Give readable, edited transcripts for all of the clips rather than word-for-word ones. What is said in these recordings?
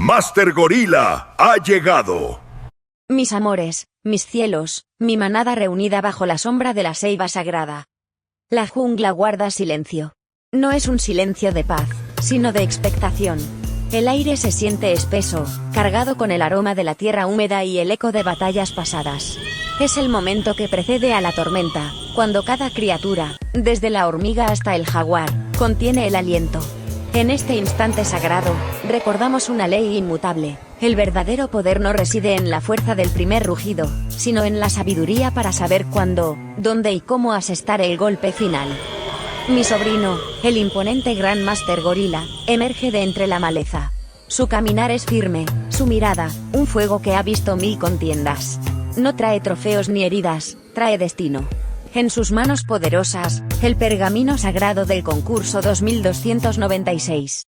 Master Gorila ha llegado. Mis amores, mis cielos, mi manada reunida bajo la sombra de la ceiba sagrada. La jungla guarda silencio. No es un silencio de paz, sino de expectación. El aire se siente espeso, cargado con el aroma de la tierra húmeda y el eco de batallas pasadas. Es el momento que precede a la tormenta, cuando cada criatura, desde la hormiga hasta el jaguar, contiene el aliento. En este instante sagrado, recordamos una ley inmutable: el verdadero poder no reside en la fuerza del primer rugido, sino en la sabiduría para saber cuándo, dónde y cómo asestar el golpe final. Mi sobrino, el imponente Gran Master Gorila, emerge de entre la maleza. Su caminar es firme, su mirada, un fuego que ha visto 1000 contiendas. No trae trofeos ni heridas, trae destino. En sus manos poderosas, el pergamino sagrado del concurso 2296.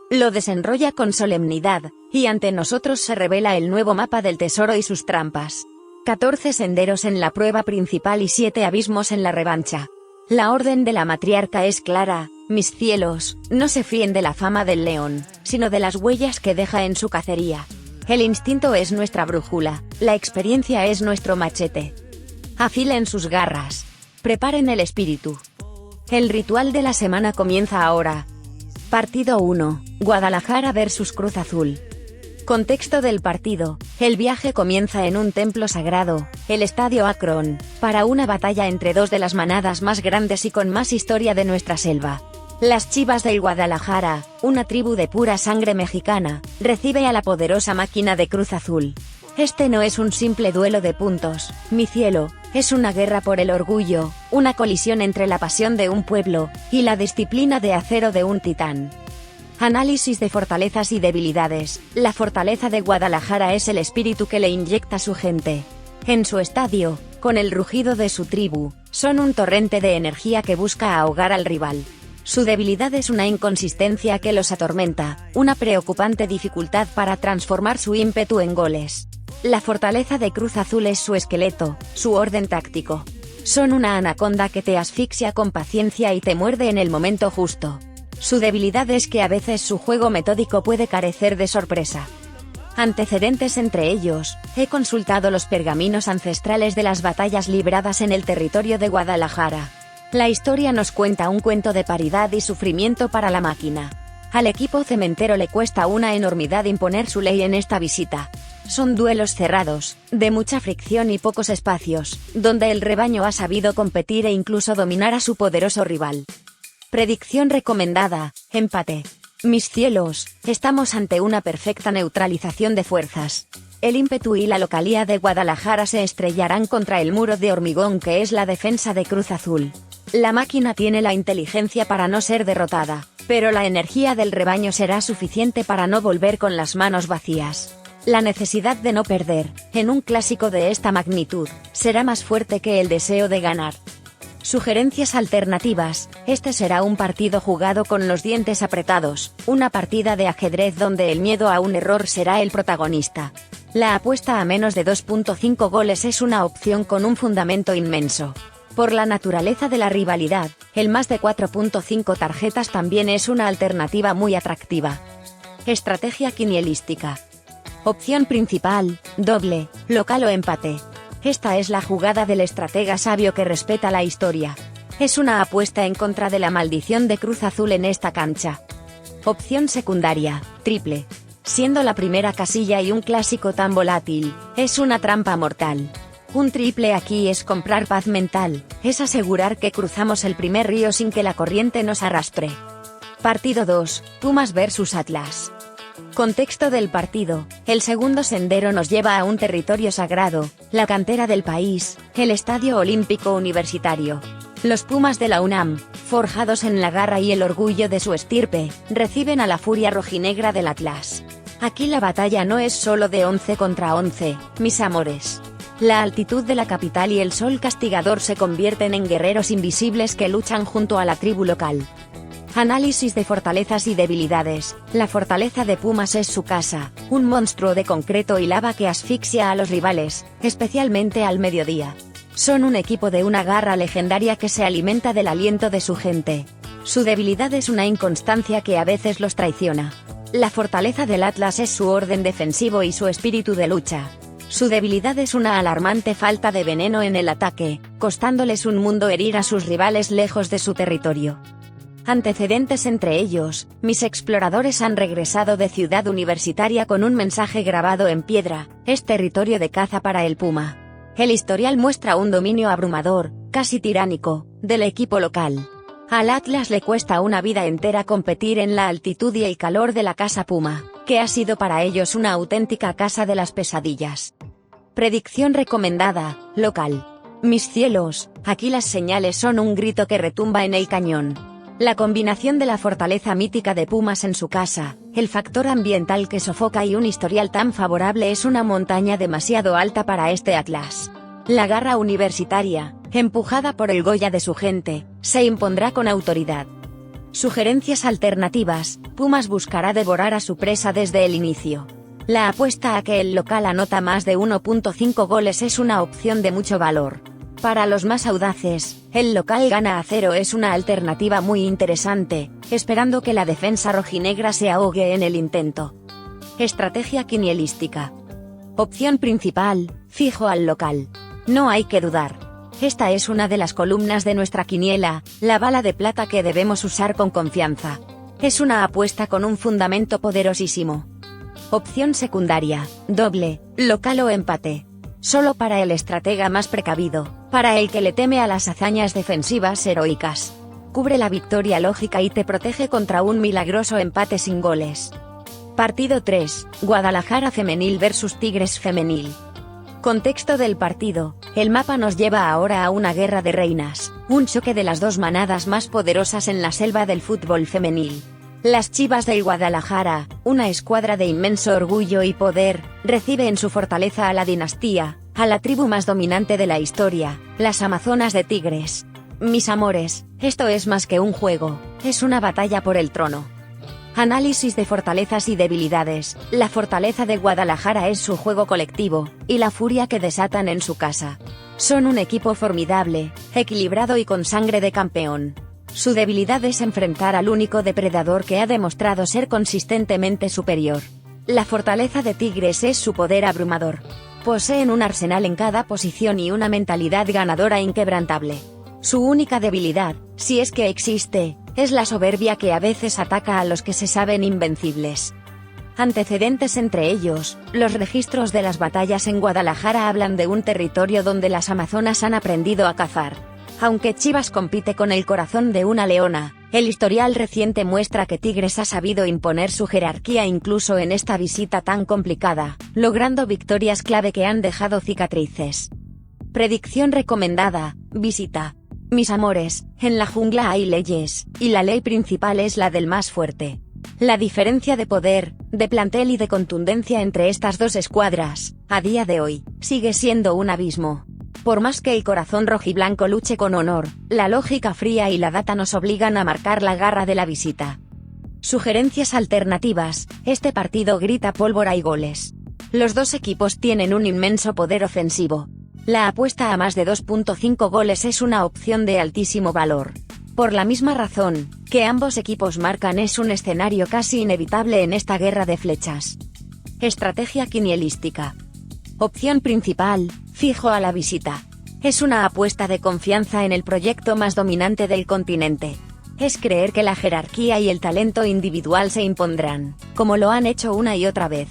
Lo desenrolla con solemnidad, y ante nosotros se revela el nuevo mapa del tesoro y sus trampas. 14 senderos en la prueba principal y 7 abismos en la revancha. La orden de la matriarca es clara: mis cielos, no se fíen de la fama del león, sino de las huellas que deja en su cacería. El instinto es nuestra brújula, la experiencia es nuestro machete. Afilen sus garras. Preparen el espíritu. El ritual de la semana comienza ahora. Partido 1, Guadalajara vs Cruz Azul. Contexto del partido: el viaje comienza en un templo sagrado, el Estadio Akron, para una batalla entre dos de las manadas más grandes y con más historia de nuestra selva. Las Chivas del Guadalajara, una tribu de pura sangre mexicana, recibe a la poderosa máquina de Cruz Azul. Este no es un simple duelo de puntos, mi cielo, es una guerra por el orgullo, una colisión entre la pasión de un pueblo y la disciplina de acero de un titán. Análisis de fortalezas y debilidades. La fortaleza de Guadalajara es el espíritu que le inyecta su gente. En su estadio, con el rugido de su tribu, son un torrente de energía que busca ahogar al rival. Su debilidad es una inconsistencia que los atormenta, una preocupante dificultad para transformar su ímpetu en goles. La fortaleza de Cruz Azul es su esqueleto, su orden táctico. Son una anaconda que te asfixia con paciencia y te muerde en el momento justo. Su debilidad es que a veces su juego metódico puede carecer de sorpresa. Antecedentes entre ellos: he consultado los pergaminos ancestrales de las batallas libradas en el territorio de Guadalajara. La historia nos cuenta un cuento de paridad y sufrimiento para la máquina. Al equipo cementero le cuesta una enormidad imponer su ley en esta visita. Son duelos cerrados, de mucha fricción y pocos espacios, donde el rebaño ha sabido competir e incluso dominar a su poderoso rival. Predicción recomendada: empate. Mis cielos, estamos ante una perfecta neutralización de fuerzas. El ímpetu y la localía de Guadalajara se estrellarán contra el muro de hormigón que es la defensa de Cruz Azul. La máquina tiene la inteligencia para no ser derrotada, pero la energía del rebaño será suficiente para no volver con las manos vacías. La necesidad de no perder, en un clásico de esta magnitud, será más fuerte que el deseo de ganar. Sugerencias alternativas: este será un partido jugado con los dientes apretados, una partida de ajedrez donde el miedo a un error será el protagonista. La apuesta a menos de 2.5 goles es una opción con un fundamento inmenso. Por la naturaleza de la rivalidad, el más de 4.5 tarjetas también es una alternativa muy atractiva. Estrategia quinielística. Opción principal: doble, local o empate. Esta es la jugada del estratega sabio que respeta la historia. Es una apuesta en contra de la maldición de Cruz Azul en esta cancha. Opción secundaria: triple. Siendo la primera casilla y un clásico tan volátil, es una trampa mortal. Un triple aquí es comprar paz mental, es asegurar que cruzamos el primer río sin que la corriente nos arrastre. Partido 2, Pumas vs Atlas. Contexto del partido: el segundo sendero nos lleva a un territorio sagrado, la cantera del país, el Estadio Olímpico Universitario. Los Pumas de la UNAM, forjados en la garra y el orgullo de su estirpe, reciben a la furia rojinegra del Atlas. Aquí la batalla no es solo de 11 contra 11, mis amores. La altitud de la capital y el sol castigador se convierten en guerreros invisibles que luchan junto a la tribu local. Análisis de fortalezas y debilidades. La fortaleza de Pumas es su casa, un monstruo de concreto y lava que asfixia a los rivales, especialmente al mediodía. Son un equipo de una garra legendaria que se alimenta del aliento de su gente. Su debilidad es una inconstancia que a veces los traiciona. La fortaleza del Atlas es su orden defensivo y su espíritu de lucha. Su debilidad es una alarmante falta de veneno en el ataque, costándoles un mundo herir a sus rivales lejos de su territorio. Antecedentes entre ellos, mis exploradores han regresado de Ciudad Universitaria con un mensaje grabado en piedra: es territorio de caza para el puma. El historial muestra un dominio abrumador, casi tiránico, del equipo local. Al Atlas le cuesta una vida entera competir en la altitud y el calor de la casa Puma, que ha sido para ellos una auténtica casa de las pesadillas. Predicción recomendada, local. Mis cielos, aquí las señales son un grito que retumba en el cañón. La combinación de la fortaleza mítica de Pumas en su casa, el factor ambiental que sofoca y un historial tan favorable es una montaña demasiado alta para este Atlas. La garra universitaria, empujada por el Goya de su gente, se impondrá con autoridad. Sugerencias alternativas: Pumas buscará devorar a su presa desde el inicio. La apuesta a que el local anota más de 1.5 goles es una opción de mucho valor. Para los más audaces, el local gana a 0 es una alternativa muy interesante, esperando que la defensa rojinegra se ahogue en el intento. Estrategia quinielística. Opción principal: fijo al local. No hay que dudar. Esta es una de las columnas de nuestra quiniela, la bala de plata que debemos usar con confianza. Es una apuesta con un fundamento poderosísimo. Opción secundaria: doble, local o empate. Solo para el estratega más precavido, para el que le teme a las hazañas defensivas heroicas. Cubre la victoria lógica y te protege contra un milagroso empate sin goles. Partido 3, Guadalajara Femenil vs Tigres Femenil. Contexto del partido: el mapa nos lleva ahora a una guerra de reinas, un choque de las dos manadas más poderosas en la selva del fútbol femenil. Las Chivas del Guadalajara, una escuadra de inmenso orgullo y poder, recibe en su fortaleza a la dinastía, a la tribu más dominante de la historia, las Amazonas de Tigres. Mis amores, esto es más que un juego, es una batalla por el trono. Análisis de fortalezas y debilidades: la fortaleza de Guadalajara es su juego colectivo, y la furia que desatan en su casa. Son un equipo formidable, equilibrado y con sangre de campeón. Su debilidad es enfrentar al único depredador que ha demostrado ser consistentemente superior. La fortaleza de Tigres es su poder abrumador. Poseen un arsenal en cada posición y una mentalidad ganadora inquebrantable. Su única debilidad, si es que existe, es la soberbia que a veces ataca a los que se saben invencibles. Antecedentes entre ellos, los registros de las batallas en Guadalajara hablan de un territorio donde las amazonas han aprendido a cazar. Aunque Chivas compite con el corazón de una leona, el historial reciente muestra que Tigres ha sabido imponer su jerarquía incluso en esta visita tan complicada, logrando victorias clave que han dejado cicatrices. Predicción recomendada: visita. Mis amores, en la jungla hay leyes, y la ley principal es la del más fuerte. La diferencia de poder, de plantel y de contundencia entre estas dos escuadras, a día de hoy, sigue siendo un abismo. Por más que el corazón rojiblanco luche con honor, la lógica fría y la data nos obligan a marcar la garra de la visita. Sugerencias alternativas: este partido grita pólvora y goles. Los dos equipos tienen un inmenso poder ofensivo. La apuesta a más de 2.5 goles es una opción de altísimo valor. Por la misma razón que ambos equipos marcan, es un escenario casi inevitable en esta guerra de flechas. Estrategia quinielística. Opción principal: fijo a la visita. Es una apuesta de confianza en el proyecto más dominante del continente. Es creer que la jerarquía y el talento individual se impondrán, como lo han hecho una y otra vez.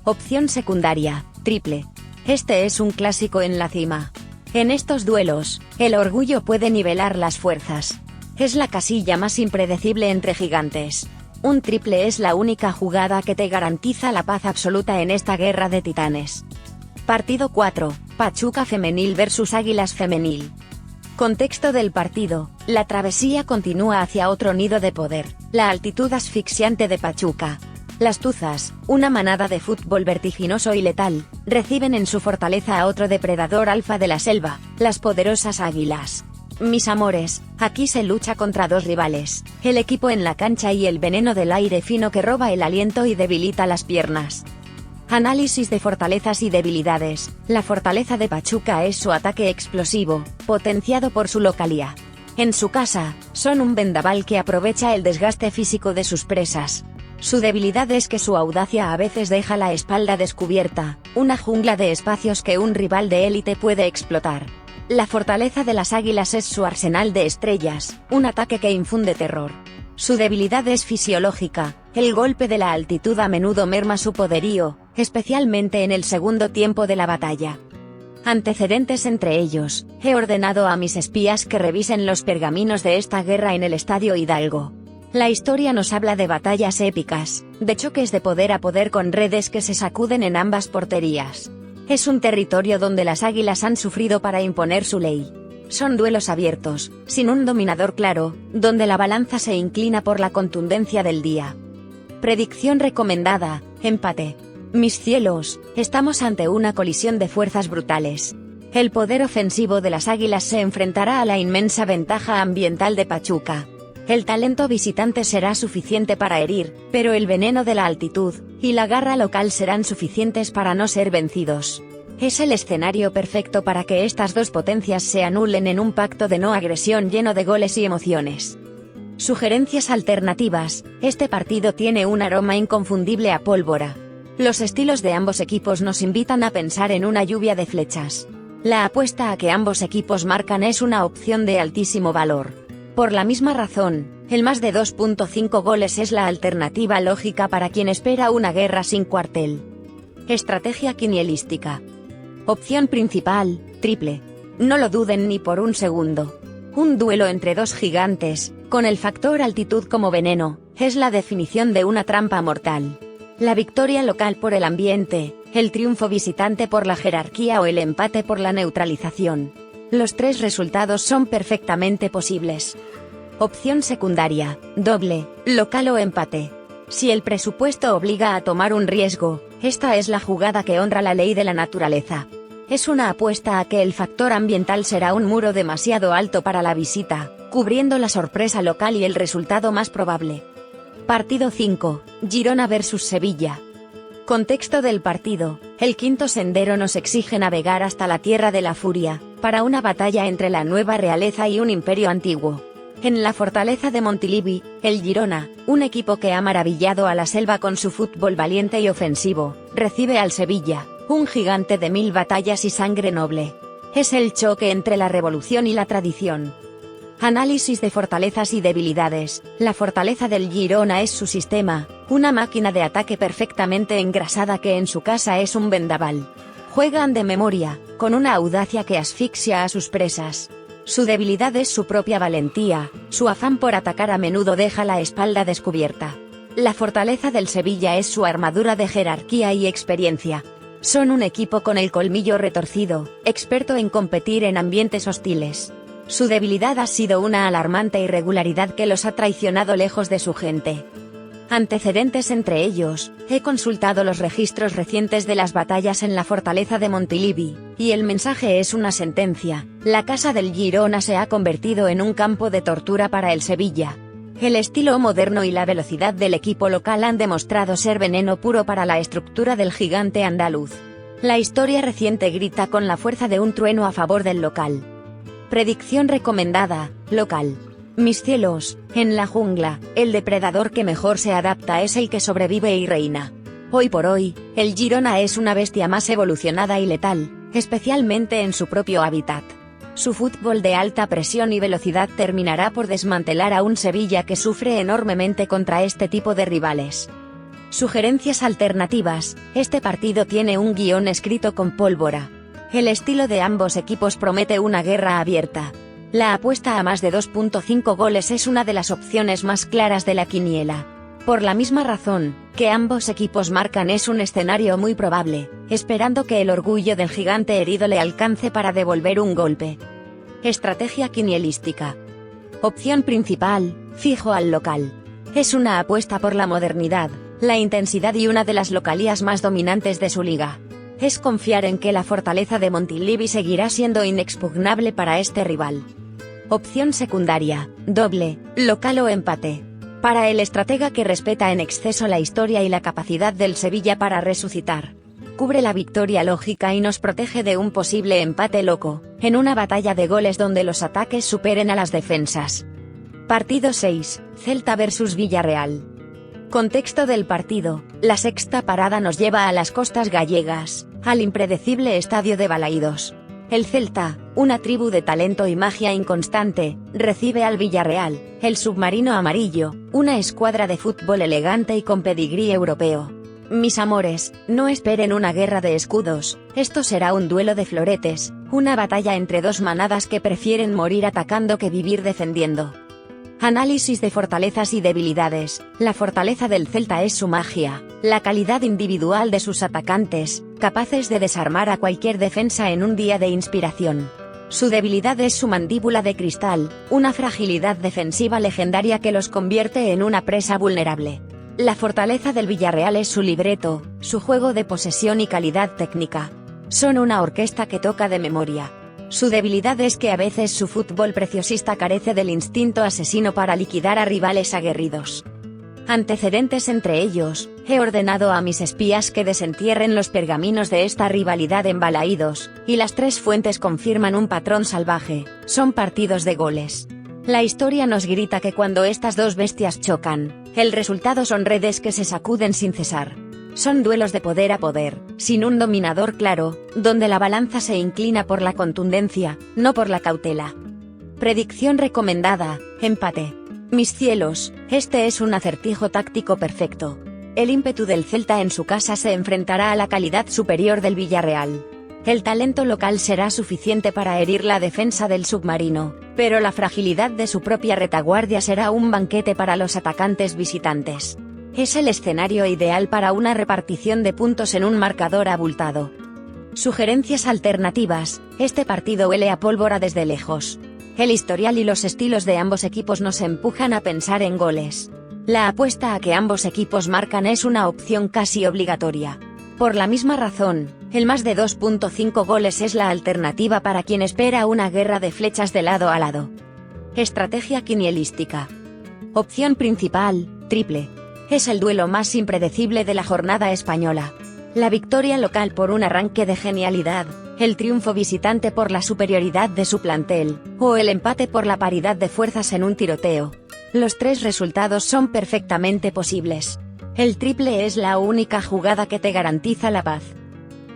Opción secundaria: triple. Este es un clásico en la cima. En estos duelos, el orgullo puede nivelar las fuerzas. Es la casilla más impredecible entre gigantes. Un triple es la única jugada que te garantiza la paz absoluta en esta guerra de titanes. Partido 4, Pachuca Femenil vs Águilas Femenil. Contexto del partido: la travesía continúa hacia otro nido de poder, la altitud asfixiante de Pachuca. Las Tuzas, una manada de fútbol vertiginoso y letal, reciben en su fortaleza a otro depredador alfa de la selva, las poderosas Águilas. Mis amores, aquí se lucha contra dos rivales, el equipo en la cancha y el veneno del aire fino que roba el aliento y debilita las piernas. Análisis de fortalezas y debilidades: la fortaleza de Pachuca es su ataque explosivo, potenciado por su localía. En su casa, son un vendaval que aprovecha el desgaste físico de sus presas. Su debilidad es que su audacia a veces deja la espalda descubierta, una jungla de espacios que un rival de élite puede explotar. La fortaleza de las águilas es su arsenal de estrellas, un ataque que infunde terror. Su debilidad es fisiológica, el golpe de la altitud a menudo merma su poderío, especialmente en el segundo tiempo de la batalla. Antecedentes entre ellos, he ordenado a mis espías que revisen los pergaminos de esta guerra en el Estadio Hidalgo. La historia nos habla de batallas épicas, de choques de poder a poder con redes que se sacuden en ambas porterías. Es un territorio donde las águilas han sufrido para imponer su ley. Son duelos abiertos, sin un dominador claro, donde la balanza se inclina por la contundencia del día. Predicción recomendada, empate. Mis cielos, estamos ante una colisión de fuerzas brutales. El poder ofensivo de las águilas se enfrentará a la inmensa ventaja ambiental de Pachuca. El talento visitante será suficiente para herir, pero el veneno de la altitud y la garra local serán suficientes para no ser vencidos. Es el escenario perfecto para que estas dos potencias se anulen en un pacto de no agresión lleno de goles y emociones. Sugerencias alternativas, este partido tiene un aroma inconfundible a pólvora. Los estilos de ambos equipos nos invitan a pensar en una lluvia de flechas. La apuesta a que ambos equipos marcan es una opción de altísimo valor. Por la misma razón, el más de 2.5 goles es la alternativa lógica para quien espera una guerra sin cuartel. Estrategia quinielística. Opción principal, triple. No lo duden ni por un segundo. Un duelo entre dos gigantes, con el factor altitud como veneno, es la definición de una trampa mortal. La victoria local por el ambiente, el triunfo visitante por la jerarquía o el empate por la neutralización. Los tres resultados son perfectamente posibles. Opción secundaria, doble, local o empate. Si el presupuesto obliga a tomar un riesgo, esta es la jugada que honra la ley de la naturaleza. Es una apuesta a que el factor ambiental será un muro demasiado alto para la visita, cubriendo la sorpresa local y el resultado más probable. Partido 5, Girona vs Sevilla. Contexto del partido, el quinto sendero nos exige navegar hasta la Tierra de la Furia, para una batalla entre la nueva realeza y un imperio antiguo. En la fortaleza de Montilivi, el Girona, un equipo que ha maravillado a la selva con su fútbol valiente y ofensivo, recibe al Sevilla, un gigante de 1000 batallas y sangre noble. Es el choque entre la revolución y la tradición. Análisis de fortalezas y debilidades. La fortaleza del Girona es su sistema, una máquina de ataque perfectamente engrasada que en su casa es un vendaval. Juegan de memoria, con una audacia que asfixia a sus presas. Su debilidad es su propia valentía, su afán por atacar a menudo deja la espalda descubierta. La fortaleza del Sevilla es su armadura de jerarquía y experiencia. Son un equipo con el colmillo retorcido, experto en competir en ambientes hostiles. Su debilidad ha sido una alarmante irregularidad que los ha traicionado lejos de su gente. Antecedentes entre ellos, he consultado los registros recientes de las batallas en la fortaleza de Montilivi, y el mensaje es una sentencia: la casa del Girona se ha convertido en un campo de tortura para el Sevilla. El estilo moderno y la velocidad del equipo local han demostrado ser veneno puro para la estructura del gigante andaluz. La historia reciente grita con la fuerza de un trueno a favor del local. Predicción recomendada, local. Mis cielos, en la jungla, el depredador que mejor se adapta es el que sobrevive y reina. Hoy por hoy, el Girona es una bestia más evolucionada y letal, especialmente en su propio hábitat. Su fútbol de alta presión y velocidad terminará por desmantelar a un Sevilla que sufre enormemente contra este tipo de rivales. Sugerencias alternativas, este partido tiene un guión escrito con pólvora. El estilo de ambos equipos promete una guerra abierta. La apuesta a más de 2.5 goles es una de las opciones más claras de la quiniela. Por la misma razón, que ambos equipos marcan es un escenario muy probable, esperando que el orgullo del gigante herido le alcance para devolver un golpe. Estrategia quinielística. Opción principal, fijo al local. Es una apuesta por la modernidad, la intensidad y una de las localías más dominantes de su liga. Es confiar en que la fortaleza de Montilivi seguirá siendo inexpugnable para este rival. Opción secundaria, doble, local o empate. Para el estratega que respeta en exceso la historia y la capacidad del Sevilla para resucitar. Cubre la victoria lógica y nos protege de un posible empate loco, en una batalla de goles donde los ataques superen a las defensas. Partido 6, Celta vs Villarreal. Contexto del partido: la sexta parada nos lleva a las costas gallegas, al impredecible estadio de Balaídos. El Celta, una tribu de talento y magia inconstante, recibe al Villarreal, el submarino amarillo, una escuadra de fútbol elegante y con pedigrí europeo. Mis amores, no esperen una guerra de escudos, esto será un duelo de floretes, una batalla entre dos manadas que prefieren morir atacando que vivir defendiendo. Análisis de fortalezas y debilidades. La fortaleza del Celta es su magia, la calidad individual de sus atacantes, capaces de desarmar a cualquier defensa en un día de inspiración. Su debilidad es su mandíbula de cristal, una fragilidad defensiva legendaria que los convierte en una presa vulnerable. La fortaleza del Villarreal es su libreto, su juego de posesión y calidad técnica. Son una orquesta que toca de memoria. Su debilidad es que a veces su fútbol preciosista carece del instinto asesino para liquidar a rivales aguerridos. Antecedentes entre ellos: he ordenado a mis espías que desentierren los pergaminos de esta rivalidad en Balaídos, y las tres fuentes confirman un patrón salvaje, son partidos de goles. La historia nos grita que cuando estas dos bestias chocan, el resultado son redes que se sacuden sin cesar. Son duelos de poder a poder, sin un dominador claro, donde la balanza se inclina por la contundencia, no por la cautela. Predicción recomendada: empate. Mis cielos, este es un acertijo táctico perfecto. El ímpetu del Celta en su casa se enfrentará a la calidad superior del Villarreal. El talento local será suficiente para herir la defensa del submarino, pero la fragilidad de su propia retaguardia será un banquete para los atacantes visitantes. Es el escenario ideal para una repartición de puntos en un marcador abultado. Sugerencias alternativas: este partido huele a pólvora desde lejos. El historial y los estilos de ambos equipos nos empujan a pensar en goles. La apuesta a que ambos equipos marcan es una opción casi obligatoria. Por la misma razón, el más de 2.5 goles es la alternativa para quien espera una guerra de flechas de lado a lado. Estrategia quinielística. Opción principal: triple. Es el duelo más impredecible de la jornada española. La victoria local por un arranque de genialidad, el triunfo visitante por la superioridad de su plantel, o el empate por la paridad de fuerzas en un tiroteo. Los tres resultados son perfectamente posibles. El triple es la única jugada que te garantiza la paz.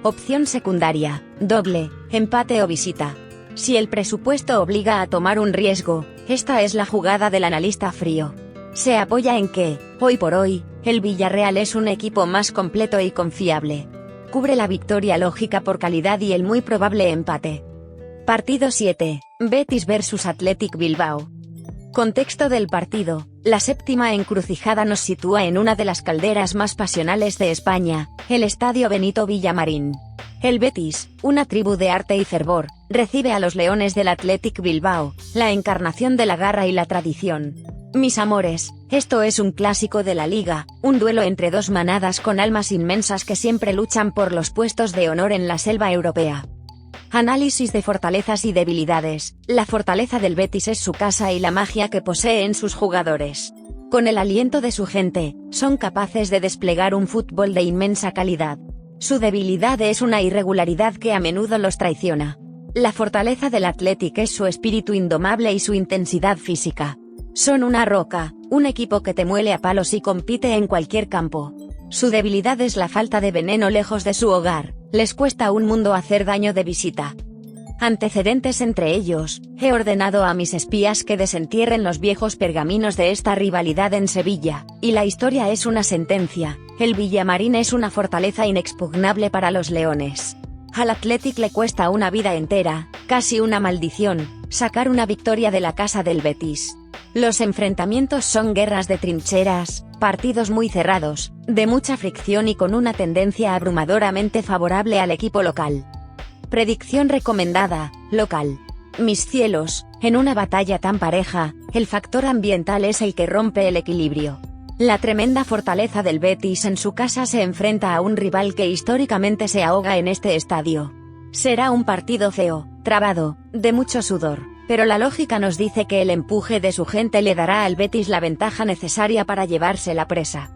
Opción secundaria: doble, empate o visita. Si el presupuesto obliga a tomar un riesgo, esta es la jugada del analista frío. Se apoya en que, hoy por hoy, el Villarreal es un equipo más completo y confiable. Cubre la victoria lógica por calidad y el muy probable empate. Partido 7, Betis vs Athletic Bilbao. Contexto del partido: la séptima encrucijada nos sitúa en una de las calderas más pasionales de España, el Estadio Benito Villamarín. El Betis, una tribu de arte y fervor, recibe a los Leones del Athletic Bilbao, la encarnación de la garra y la tradición. Mis amores, esto es un clásico de la liga, un duelo entre dos manadas con almas inmensas que siempre luchan por los puestos de honor en la selva europea. Análisis de fortalezas y debilidades. La fortaleza del Betis es su casa y la magia que posee en sus jugadores. Con el aliento de su gente, son capaces de desplegar un fútbol de inmensa calidad. Su debilidad es una irregularidad que a menudo los traiciona. La fortaleza del Athletic es su espíritu indomable y su intensidad física. Son una roca, un equipo que te muele a palos y compite en cualquier campo. Su debilidad es la falta de veneno lejos de su hogar, les cuesta un mundo hacer daño de visita. Antecedentes entre ellos: he ordenado a mis espías que desentierren los viejos pergaminos de esta rivalidad en Sevilla, y la historia es una sentencia: el Villamarín es una fortaleza inexpugnable para los leones. Al Athletic le cuesta una vida entera, casi una maldición, sacar una victoria de la casa del Betis. Los enfrentamientos son guerras de trincheras, partidos muy cerrados, de mucha fricción y con una tendencia abrumadoramente favorable al equipo local. Predicción recomendada: local. Mis cielos, en una batalla tan pareja, el factor ambiental es el que rompe el equilibrio. La tremenda fortaleza del Betis en su casa se enfrenta a un rival que históricamente se ahoga en este estadio. Será un partido feo, trabado, de mucho sudor, pero la lógica nos dice que el empuje de su gente le dará al Betis la ventaja necesaria para llevarse la presa.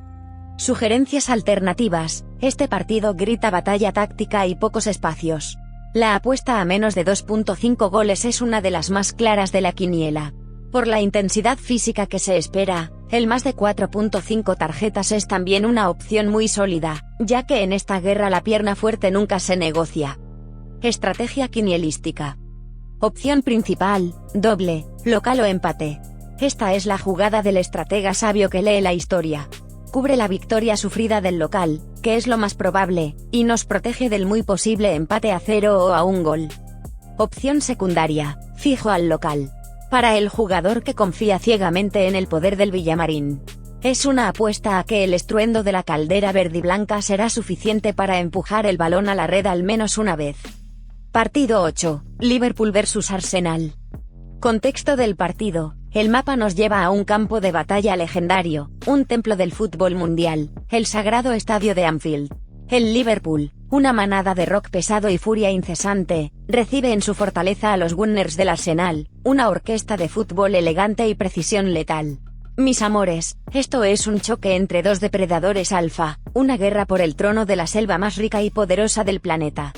Sugerencias alternativas: este partido grita batalla táctica y pocos espacios. La apuesta a menos de 2.5 goles es una de las más claras de la quiniela. Por la intensidad física que se espera, El más de 4.5 tarjetas es también una opción muy sólida, ya que en esta guerra la pierna fuerte nunca se negocia. Estrategia quinielística. Opción principal, doble, local o empate. Esta es la jugada del estratega sabio que lee la historia. Cubre la victoria sufrida del local, que es lo más probable, y nos protege del muy posible empate a 0 o a 1 gol. Opción secundaria, fijo al local. Para el jugador que confía ciegamente en el poder del Villamarín. Es una apuesta a que el estruendo de la caldera verdiblanca será suficiente para empujar el balón a la red al menos una vez. Partido 8, Liverpool vs Arsenal. Contexto del partido. El mapa nos lleva a un campo de batalla legendario, un templo del fútbol mundial, el sagrado estadio de Anfield. El Liverpool, una manada de rock pesado y furia incesante, recibe en su fortaleza a los Gunners del Arsenal, una orquesta de fútbol elegante y precisión letal. Mis amores, esto es un choque entre dos depredadores alfa, una guerra por el trono de la selva más rica y poderosa del planeta.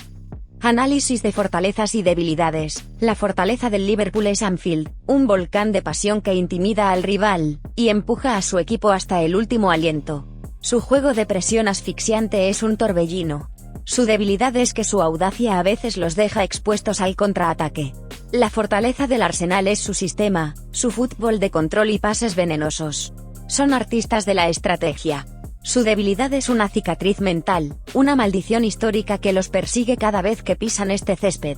Análisis de fortalezas y debilidades. La fortaleza del Liverpool es Anfield, un volcán de pasión que intimida al rival, y empuja a su equipo hasta el último aliento. Su juego de presión asfixiante es un torbellino. Su debilidad es que su audacia a veces los deja expuestos al contraataque. La fortaleza del Arsenal es su sistema, su fútbol de control y pases venenosos. Son artistas de la estrategia. Su debilidad es una cicatriz mental, una maldición histórica que los persigue cada vez que pisan este césped.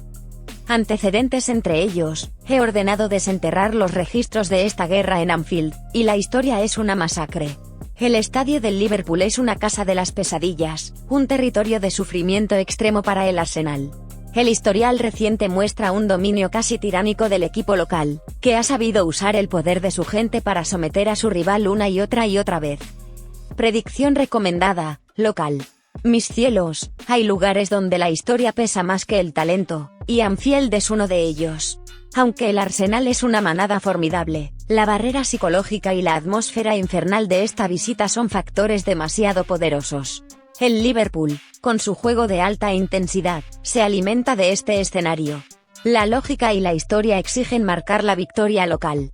Antecedentes entre ellos, he ordenado desenterrar los registros de esta guerra en Anfield, y la historia es una masacre. El estadio del Liverpool es una casa de las pesadillas, un territorio de sufrimiento extremo para el Arsenal. El historial reciente muestra un dominio casi tiránico del equipo local, que ha sabido usar el poder de su gente para someter a su rival una y otra vez. Predicción recomendada, local. Mis cielos, hay lugares donde la historia pesa más que el talento, y Anfield es uno de ellos. Aunque el Arsenal es una manada formidable, la barrera psicológica y la atmósfera infernal de esta visita son factores demasiado poderosos. El Liverpool, con su juego de alta intensidad, se alimenta de este escenario. La lógica y la historia exigen marcar la victoria local.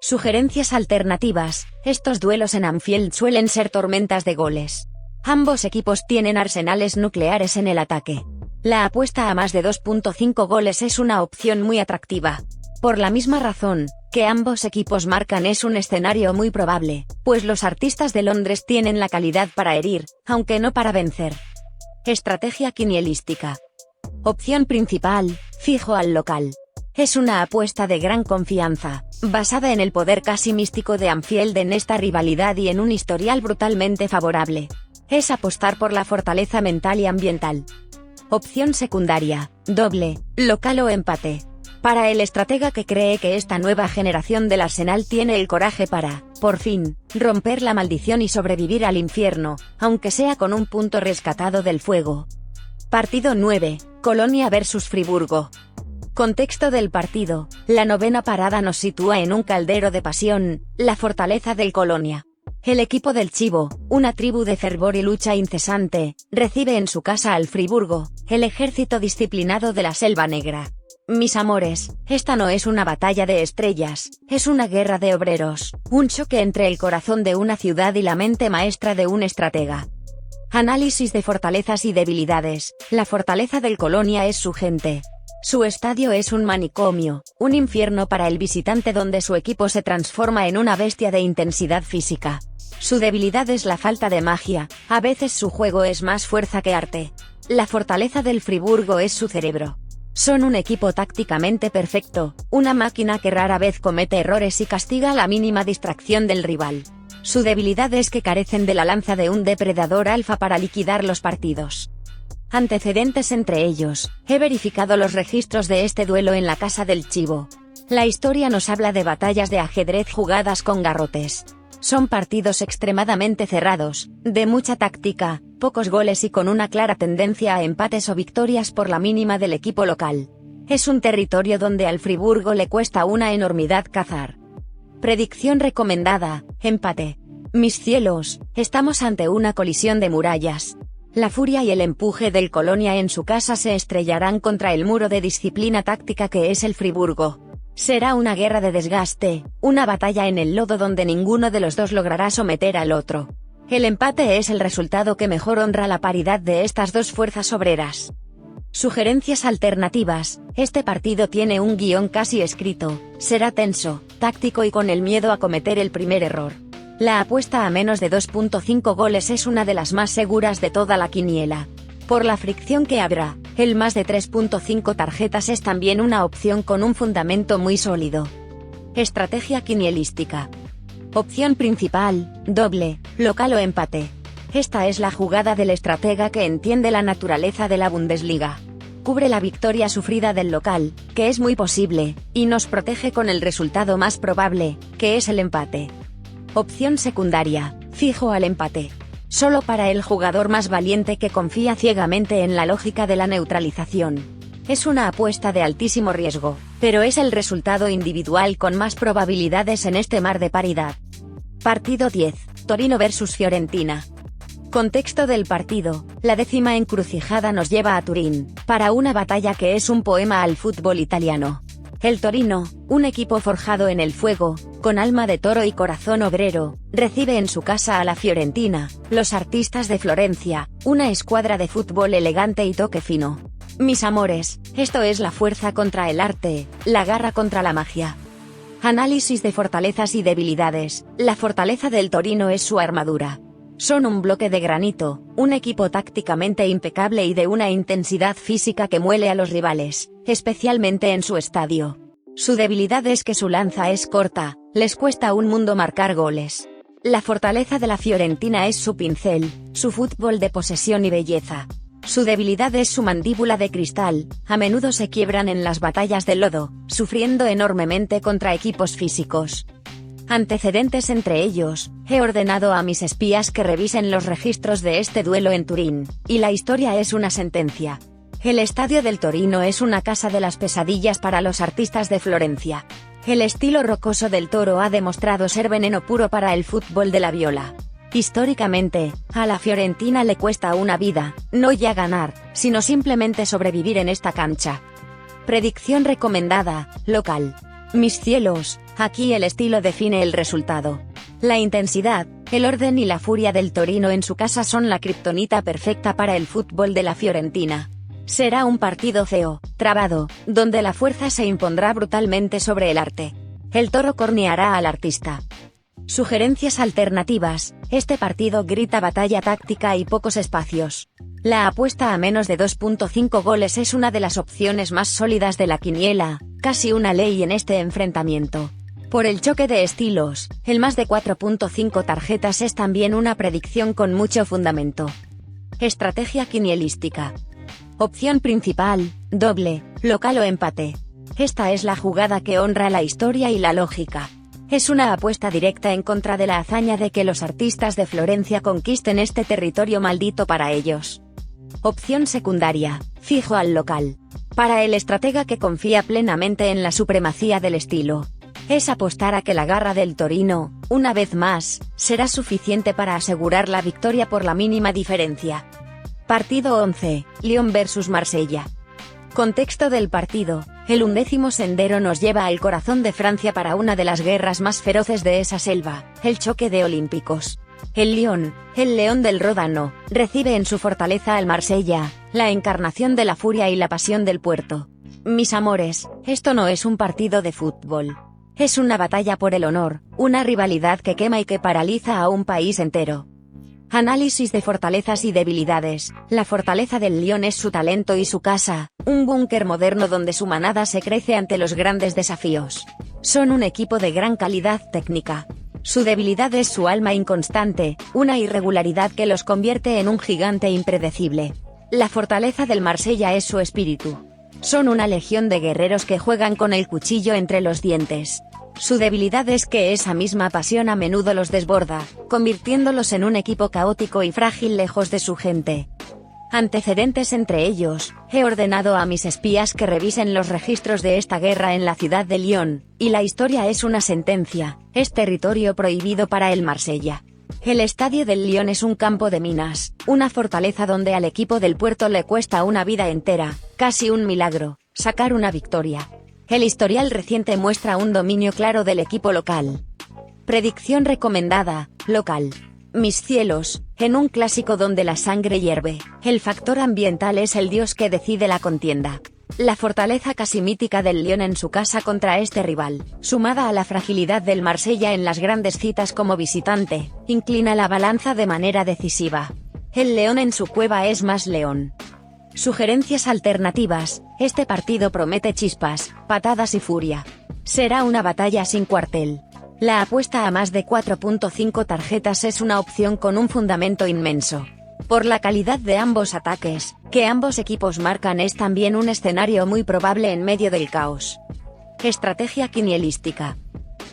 Sugerencias alternativas. Estos duelos en Anfield suelen ser tormentas de goles. Ambos equipos tienen arsenales nucleares en el ataque. La apuesta a más de 2.5 goles es una opción muy atractiva. Por la misma razón que ambos equipos marcan es un escenario muy probable, pues los artistas de Londres tienen la calidad para herir, aunque no para vencer. Estrategia quinielística. Opción principal, fijo al local. Es una apuesta de gran confianza, basada en el poder casi místico de Anfield en esta rivalidad y en un historial brutalmente favorable. Es apostar por la fortaleza mental y ambiental. Opción secundaria, doble, local o empate. Para el estratega que cree que esta nueva generación del Arsenal tiene el coraje para, por fin, romper la maldición y sobrevivir al infierno, aunque sea con un punto rescatado del fuego. Partido 9, Colonia vs Friburgo. Contexto del partido. La novena parada nos sitúa en un caldero de pasión, la fortaleza del Colonia. El equipo del Chivo, una tribu de fervor y lucha incesante, recibe en su casa al Friburgo, el ejército disciplinado de la Selva Negra. Mis amores, esta no es una batalla de estrellas, es una guerra de obreros, un choque entre el corazón de una ciudad y la mente maestra de un estratega. Análisis de fortalezas y debilidades. La fortaleza del Colonia es su gente. Su estadio es un manicomio, un infierno para el visitante donde su equipo se transforma en una bestia de intensidad física. Su debilidad es la falta de magia, a veces su juego es más fuerza que arte. La fortaleza del Friburgo es su cerebro. Son un equipo tácticamente perfecto, una máquina que rara vez comete errores y castiga la mínima distracción del rival. Su debilidad es que carecen de la lanza de un depredador alfa para liquidar los partidos. Antecedentes entre ellos. He verificado los registros de este duelo en la casa del Chivo. La historia nos habla de batallas de ajedrez jugadas con garrotes. Son partidos extremadamente cerrados, de mucha táctica, pocos goles y con una clara tendencia a empates o victorias por la mínima del equipo local. Es un territorio donde al Friburgo le cuesta una enormidad cazar. Predicción recomendada, empate. Mis cielos, estamos ante una colisión de murallas. La furia y el empuje del Colonia en su casa se estrellarán contra el muro de disciplina táctica que es el Friburgo. Será una guerra de desgaste, una batalla en el lodo donde ninguno de los dos logrará someter al otro. El empate es el resultado que mejor honra la paridad de estas dos fuerzas obreras. Sugerencias alternativas: este partido tiene un guión casi escrito, será tenso, táctico y con el miedo a cometer el primer error. La apuesta a menos de 2.5 goles es una de las más seguras de toda la quiniela. Por la fricción que habrá, el más de 3.5 tarjetas es también una opción con un fundamento muy sólido. Estrategia quinielística. Opción principal, doble, local o empate. Esta es la jugada del estratega que entiende la naturaleza de la Bundesliga. Cubre la victoria sufrida del local, que es muy posible, y nos protege con el resultado más probable, que es el empate. Opción secundaria, fijo al empate. Solo para el jugador más valiente que confía ciegamente en la lógica de la neutralización. Es una apuesta de altísimo riesgo, pero es el resultado individual con más probabilidades en este mar de paridad. Partido 10, Torino vs Fiorentina. Contexto del partido: la 10ª encrucijada nos lleva a Turín, para una batalla que es un poema al fútbol italiano. El Torino, un equipo forjado en el fuego, con alma de toro y corazón obrero, recibe en su casa a la Fiorentina, los artistas de Florencia, una escuadra de fútbol elegante y toque fino. Mis amores, esto es la fuerza contra el arte, la garra contra la magia. Análisis de fortalezas y debilidades: la fortaleza del Torino es su armadura. Son un bloque de granito, un equipo tácticamente impecable y de una intensidad física que muele a los rivales, especialmente en su estadio. Su debilidad es que su lanza es corta, les cuesta un mundo marcar goles. La fortaleza de la Fiorentina es su pincel, su fútbol de posesión y belleza. Su debilidad es su mandíbula de cristal, a menudo se quiebran en las batallas de lodo, sufriendo enormemente contra equipos físicos. Antecedentes entre ellos: he ordenado a mis espías que revisen los registros de este duelo en Turín, y la historia es una sentencia. El estadio del Torino es una casa de las pesadillas para los artistas de Florencia. El estilo rocoso del toro ha demostrado ser veneno puro para el fútbol de la viola. Históricamente, a la Fiorentina le cuesta una vida, no ya ganar, sino simplemente sobrevivir en esta cancha. Predicción recomendada: local. Mis cielos, aquí el estilo define el resultado. La intensidad, el orden y la furia del Torino en su casa son la kriptonita perfecta para el fútbol de la Fiorentina. Será un partido feo, trabado, donde la fuerza se impondrá brutalmente sobre el arte. El toro corneará al artista. Sugerencias alternativas: este partido grita batalla táctica y pocos espacios. La apuesta a menos de 2.5 goles es una de las opciones más sólidas de la quiniela, casi una ley en este enfrentamiento. Por el choque de estilos, el más de 4.5 tarjetas es también una predicción con mucho fundamento. Estrategia quinielística. Opción principal, doble, local o empate. Esta es la jugada que honra la historia y la lógica. Es una apuesta directa en contra de la hazaña de que los artistas de Florencia conquisten este territorio maldito para ellos. Opción secundaria, fijo al local. Para el estratega que confía plenamente en la supremacía del estilo. Es apostar a que la garra del Torino, una vez más, será suficiente para asegurar la victoria por la mínima diferencia. Partido 11, Lyon vs Marsella. Contexto del partido: el 11º sendero nos lleva al corazón de Francia para una de las guerras más feroces de esa selva, el choque de olímpicos. El Lyon, el león del Ródano, recibe en su fortaleza al Marsella, la encarnación de la furia y la pasión del puerto. Mis amores, esto no es un partido de fútbol. Es una batalla por el honor, una rivalidad que quema y que paraliza a un país entero. Análisis de fortalezas y debilidades: la fortaleza del Lyon es su talento y su casa, un búnker moderno donde su manada se crece ante los grandes desafíos. Son un equipo de gran calidad técnica. Su debilidad es su alma inconstante, una irregularidad que los convierte en un gigante impredecible. La fortaleza del Marsella es su espíritu. Son una legión de guerreros que juegan con el cuchillo entre los dientes. Su debilidad es que esa misma pasión a menudo los desborda, convirtiéndolos en un equipo caótico y frágil lejos de su gente. Antecedentes entre ellos: he ordenado a mis espías que revisen los registros de esta guerra en la ciudad de Lyon, y la historia es una sentencia, es territorio prohibido para el Marsella. El estadio del Lyon es un campo de minas, una fortaleza donde al equipo del puerto le cuesta una vida entera, casi un milagro, sacar una victoria. El historial reciente muestra un dominio claro del equipo local. Predicción recomendada, local. Mis cielos, en un clásico donde la sangre hierve, el factor ambiental es el dios que decide la contienda. La fortaleza casi mítica del Lyon en su casa contra este rival, sumada a la fragilidad del Marsella en las grandes citas como visitante, inclina la balanza de manera decisiva. El león en su cueva es más león. Sugerencias alternativas, este partido promete chispas, patadas y furia. Será una batalla sin cuartel. La apuesta a más de 4.5 tarjetas es una opción con un fundamento inmenso. Por la calidad de ambos ataques, que ambos equipos marcan, es también un escenario muy probable en medio del caos. Estrategia quinielística.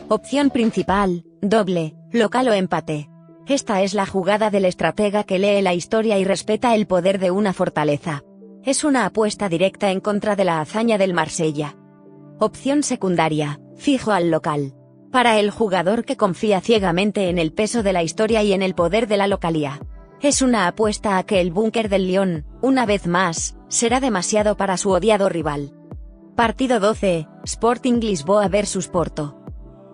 Opción principal, doble, local o empate. Esta es la jugada del estratega que lee la historia y respeta el poder de una fortaleza. Es una apuesta directa en contra de la hazaña del Marsella. Opción secundaria, fijo al local. Para el jugador que confía ciegamente en el peso de la historia y en el poder de la localía. Es una apuesta a que el búnker del Lyon, una vez más, será demasiado para su odiado rival. Partido 12, Sporting Lisboa vs Porto.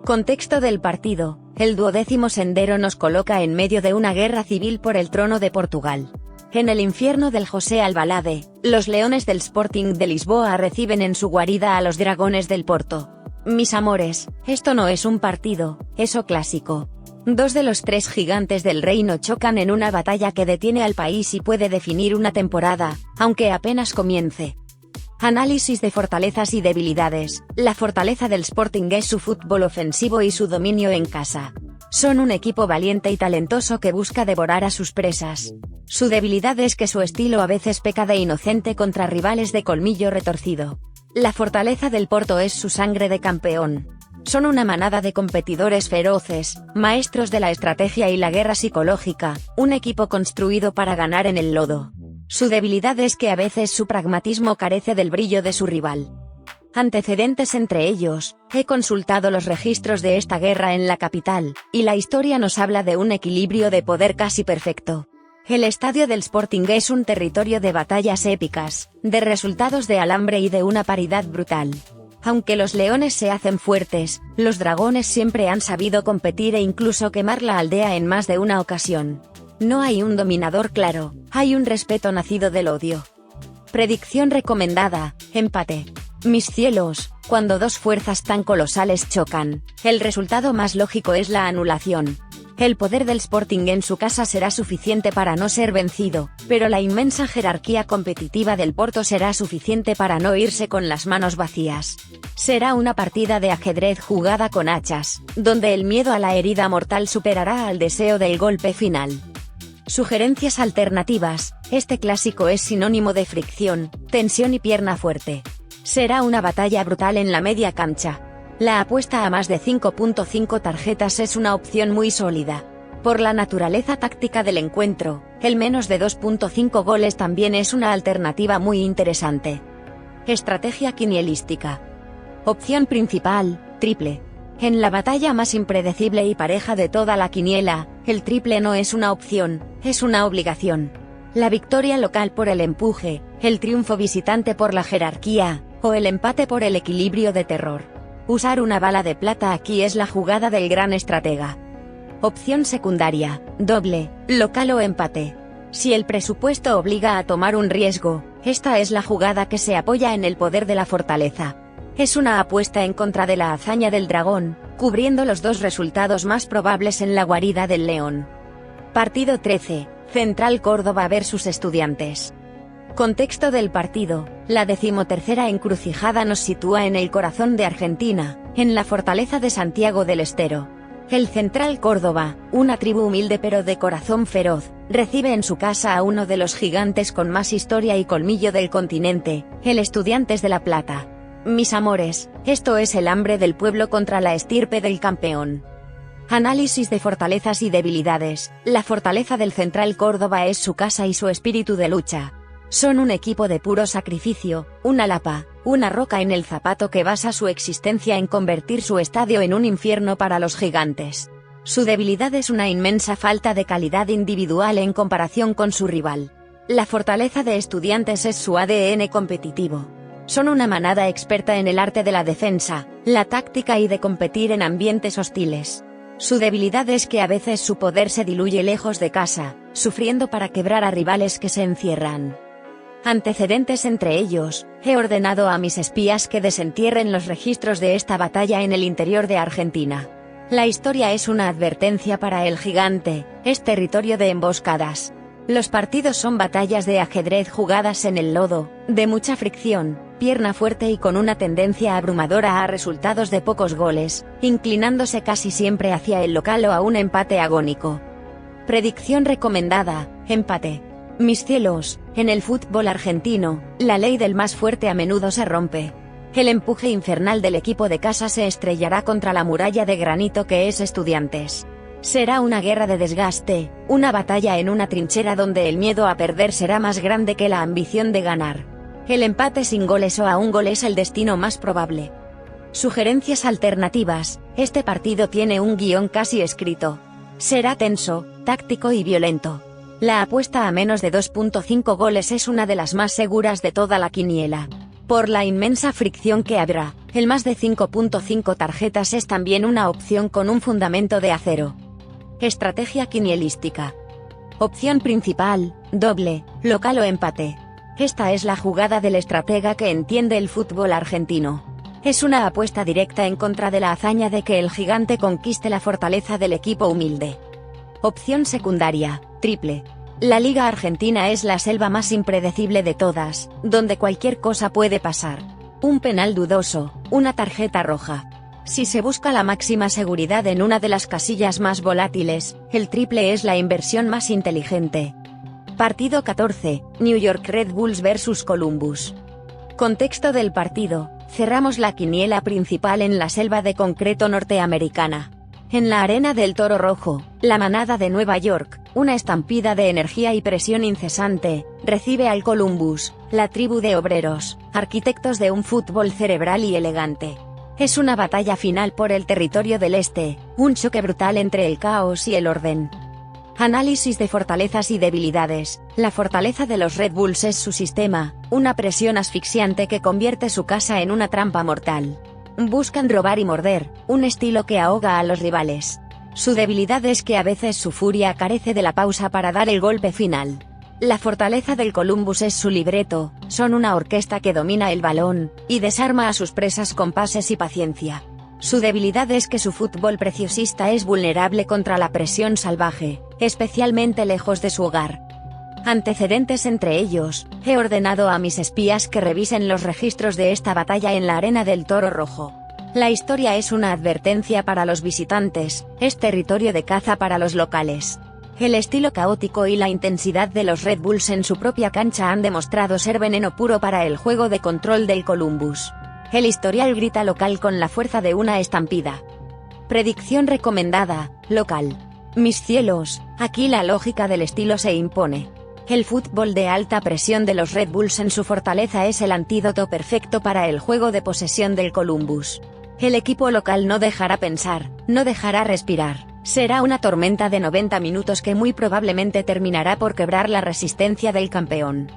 Contexto del partido: el 12º sendero nos coloca en medio de una guerra civil por el trono de Portugal. En el infierno del José Albalade, los leones del Sporting de Lisboa reciben en su guarida a los dragones del Porto. Mis amores, esto no es un partido, es o clásico. Dos de los tres gigantes del reino chocan en una batalla que detiene al país y puede definir una temporada, aunque apenas comience. Análisis de fortalezas y debilidades. La fortaleza del Sporting es su fútbol ofensivo y su dominio en casa. Son un equipo valiente y talentoso que busca devorar a sus presas. Su debilidad es que su estilo a veces peca de inocente contra rivales de colmillo retorcido. La fortaleza del Porto es su sangre de campeón. Son una manada de competidores feroces, maestros de la estrategia y la guerra psicológica, un equipo construido para ganar en el lodo. Su debilidad es que a veces su pragmatismo carece del brillo de su rival. Antecedentes entre ellos: he consultado los registros de esta guerra en la capital, y la historia nos habla de un equilibrio de poder casi perfecto. El estadio del Sporting es un territorio de batallas épicas, de resultados de alambre y de una paridad brutal. Aunque los leones se hacen fuertes, los dragones siempre han sabido competir e incluso quemar la aldea en más de una ocasión. No hay un dominador claro, hay un respeto nacido del odio. Predicción recomendada, empate. Mis cielos, cuando dos fuerzas tan colosales chocan, el resultado más lógico es la anulación. El poder del Sporting en su casa será suficiente para no ser vencido, pero la inmensa jerarquía competitiva del Porto será suficiente para no irse con las manos vacías. Será una partida de ajedrez jugada con hachas, donde el miedo a la herida mortal superará al deseo del golpe final. Sugerencias alternativas: este clásico es sinónimo de fricción, tensión y pierna fuerte. Será una batalla brutal en la media cancha. La apuesta a más de 5.5 tarjetas es una opción muy sólida. Por la naturaleza táctica del encuentro, el menos de 2.5 goles también es una alternativa muy interesante. Estrategia quinielística. Opción principal, triple. En la batalla más impredecible y pareja de toda la quiniela, el triple no es una opción, es una obligación. La victoria local por el empuje, el triunfo visitante por la jerarquía, o el empate por el equilibrio de terror. Usar una bala de plata aquí es la jugada del gran estratega. Opción secundaria, doble, local o empate. Si el presupuesto obliga a tomar un riesgo, esta es la jugada que se apoya en el poder de la fortaleza. Es una apuesta en contra de la hazaña del dragón, cubriendo los dos resultados más probables en la guarida del león. Partido 13, Central Córdoba vs Estudiantes. Contexto del partido: la 13ª encrucijada nos sitúa en el corazón de Argentina, en la fortaleza de Santiago del Estero. El Central Córdoba, una tribu humilde pero de corazón feroz, recibe en su casa a uno de los gigantes con más historia y colmillo del continente, el Estudiantes de La Plata. Mis amores, esto es el hambre del pueblo contra la estirpe del campeón. Análisis de fortalezas y debilidades. La fortaleza del Central Córdoba es su casa y su espíritu de lucha. Son un equipo de puro sacrificio, una lapa, una roca en el zapato que basa su existencia en convertir su estadio en un infierno para los gigantes. Su debilidad es una inmensa falta de calidad individual en comparación con su rival. La fortaleza de Estudiantes es su ADN competitivo. Son una manada experta en el arte de la defensa, la táctica y de competir en ambientes hostiles. Su debilidad es que a veces su poder se diluye lejos de casa, sufriendo para quebrar a rivales que se encierran. Antecedentes entre ellos, he ordenado a mis espías que desentierren los registros de esta batalla en el interior de Argentina. La historia es una advertencia para el gigante, es territorio de emboscadas. Los partidos son batallas de ajedrez jugadas en el lodo, de mucha fricción, pierna fuerte y con una tendencia abrumadora a resultados de pocos goles, inclinándose casi siempre hacia el local o a un empate agónico. Predicción recomendada, empate. Mis cielos, en el fútbol argentino, la ley del más fuerte a menudo se rompe. El empuje infernal del equipo de casa se estrellará contra la muralla de granito que es Estudiantes. Será una guerra de desgaste, una batalla en una trinchera donde el miedo a perder será más grande que la ambición de ganar. El empate sin goles o a un gol es el destino más probable. Sugerencias alternativas, este partido tiene un guión casi escrito. Será tenso, táctico y violento. La apuesta a menos de 2.5 goles es una de las más seguras de toda la quiniela. Por la inmensa fricción que habrá, el más de 5.5 tarjetas es también una opción con un fundamento de acero. Estrategia quinielística. Opción principal, doble, local o empate. Esta es la jugada del estratega que entiende el fútbol argentino. Es una apuesta directa en contra de la hazaña de que el gigante conquiste la fortaleza del equipo humilde. Opción secundaria, triple. La Liga Argentina es la selva más impredecible de todas, donde cualquier cosa puede pasar. Un penal dudoso, una tarjeta roja. Si se busca la máxima seguridad en una de las casillas más volátiles, el triple es la inversión más inteligente. Partido 14, New York Red Bulls vs Columbus. Contexto del partido, cerramos la quiniela principal en la selva de concreto norteamericana. En la arena del Toro Rojo, la manada de Nueva York, una estampida de energía y presión incesante, recibe al Columbus, la tribu de obreros, arquitectos de un fútbol cerebral y elegante. Es una batalla final por el territorio del este, un choque brutal entre el caos y el orden. Análisis de fortalezas y debilidades. La fortaleza de los Red Bulls es su sistema, una presión asfixiante que convierte su casa en una trampa mortal. Buscan robar y morder, un estilo que ahoga a los rivales. Su debilidad es que a veces su furia carece de la pausa para dar el golpe final. La fortaleza del Columbus es su libreto, son una orquesta que domina el balón, y desarma a sus presas con pases y paciencia. Su debilidad es que su fútbol preciosista es vulnerable contra la presión salvaje, especialmente lejos de su hogar. Antecedentes entre ellos, he ordenado a mis espías que revisen los registros de esta batalla en la arena del Toro Rojo. La historia es una advertencia para los visitantes, es territorio de caza para los locales. El estilo caótico y la intensidad de los Red Bulls en su propia cancha han demostrado ser veneno puro para el juego de control del Columbus. El historial grita local con la fuerza de una estampida. Predicción recomendada, local. Mis cielos, aquí la lógica del estilo se impone. El fútbol de alta presión de los Red Bulls en su fortaleza es el antídoto perfecto para el juego de posesión del Columbus. El equipo local no dejará pensar, no dejará respirar. Será una tormenta de 90 minutos que muy probablemente terminará por quebrar la resistencia del campeón.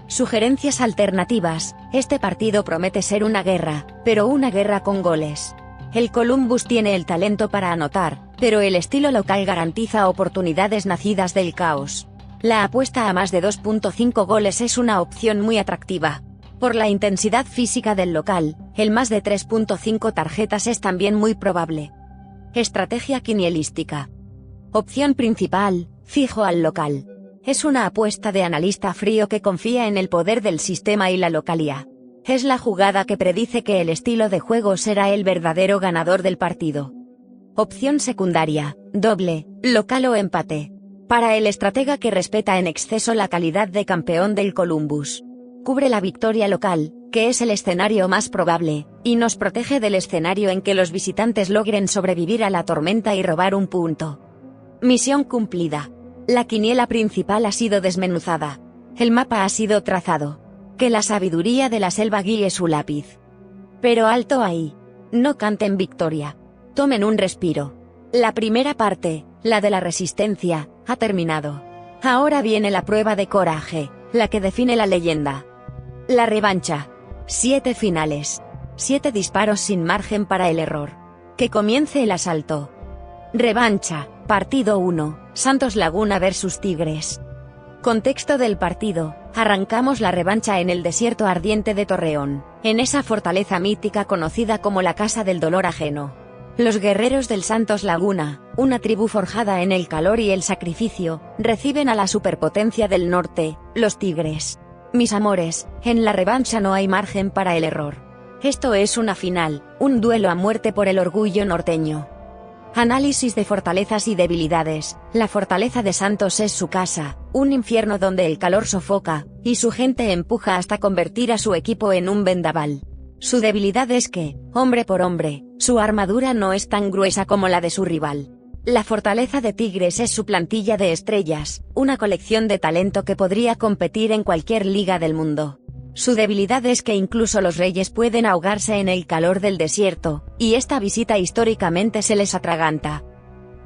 Sugerencias alternativas, este partido promete ser una guerra, pero una guerra con goles. El Columbus tiene el talento para anotar, pero el estilo local garantiza oportunidades nacidas del caos. La apuesta a más de 2.5 goles es una opción muy atractiva. Por la intensidad física del local, el más de 3.5 tarjetas es también muy probable. Estrategia quinielística. Opción principal, fijo al local. Es una apuesta de analista frío que confía en el poder del sistema y la localía. Es la jugada que predice que el estilo de juego será el verdadero ganador del partido. Opción secundaria, doble, local o empate. Para el estratega que respeta en exceso la calidad de campeón del Columbus. Cubre la victoria local, que es el escenario más probable, y nos protege del escenario en que los visitantes logren sobrevivir a la tormenta y robar un punto. Misión cumplida. La quiniela principal ha sido desmenuzada. El mapa ha sido trazado. Que la sabiduría de la selva guíe su lápiz. Pero alto ahí. No canten victoria. Tomen un respiro. La primera parte, la de la resistencia, ha terminado. Ahora viene la prueba de coraje, la que define la leyenda. La revancha. 7 finales. 7 disparos sin margen para el error. Que comience el asalto. Revancha, partido 1, Santos Laguna vs Tigres. Contexto del partido: arrancamos la revancha en el desierto ardiente de Torreón, en esa fortaleza mítica conocida como la Casa del Dolor Ajeno. Los guerreros del Santos Laguna, una tribu forjada en el calor y el sacrificio, reciben a la superpotencia del norte, los Tigres. Mis amores, en la revancha no hay margen para el error. Esto es una final, un duelo a muerte por el orgullo norteño. Análisis de fortalezas y debilidades. La fortaleza de Santos es su casa, un infierno donde el calor sofoca, y su gente empuja hasta convertir a su equipo en un vendaval. Su debilidad es que, hombre por hombre, su armadura no es tan gruesa como la de su rival. La fortaleza de Tigres es su plantilla de estrellas, una colección de talento que podría competir en cualquier liga del mundo. Su debilidad es que incluso los reyes pueden ahogarse en el calor del desierto, y esta visita históricamente se les atraganta.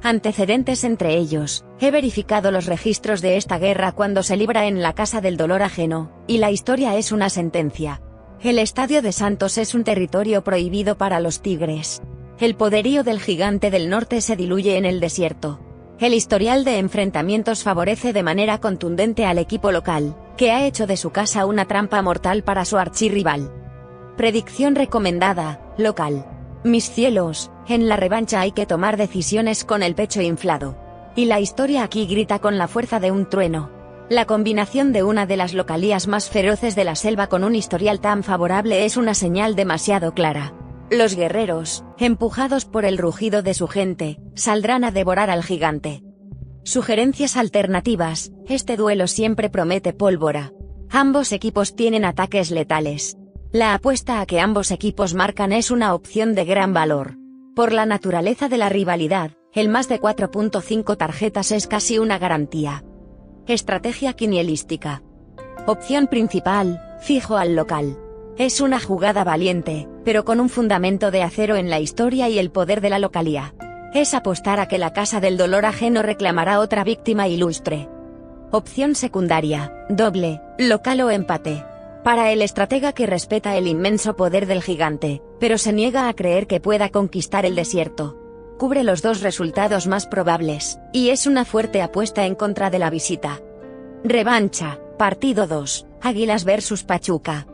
Antecedentes entre ellos: he verificado los registros de esta guerra cuando se libra en la Casa del Dolor Ajeno, y la historia es una sentencia. El Estadio de Santos es un territorio prohibido para los Tigres. El poderío del gigante del norte se diluye en el desierto. El historial de enfrentamientos favorece de manera contundente al equipo local, que ha hecho de su casa una trampa mortal para su archirrival. Predicción recomendada: local. Mis cielos, en la revancha hay que tomar decisiones con el pecho inflado. Y la historia aquí grita con la fuerza de un trueno. La combinación de una de las localías más feroces de la selva con un historial tan favorable es una señal demasiado clara. Los guerreros, empujados por el rugido de su gente, saldrán a devorar al gigante. Sugerencias alternativas: este duelo siempre promete pólvora. Ambos equipos tienen ataques letales. La apuesta a que ambos equipos marcan es una opción de gran valor. Por la naturaleza de la rivalidad, el más de 4.5 tarjetas es casi una garantía. Estrategia quinielística. Opción principal: fijo al local. Es una jugada valiente, pero con un fundamento de acero en la historia y el poder de la localía. Es apostar a que la Casa del Dolor Ajeno reclamará otra víctima ilustre. Opción secundaria: doble, local o empate. Para el estratega que respeta el inmenso poder del gigante, pero se niega a creer que pueda conquistar el desierto. Cubre los dos resultados más probables, y es una fuerte apuesta en contra de la visita. Revancha, partido 2, Águilas vs Pachuca.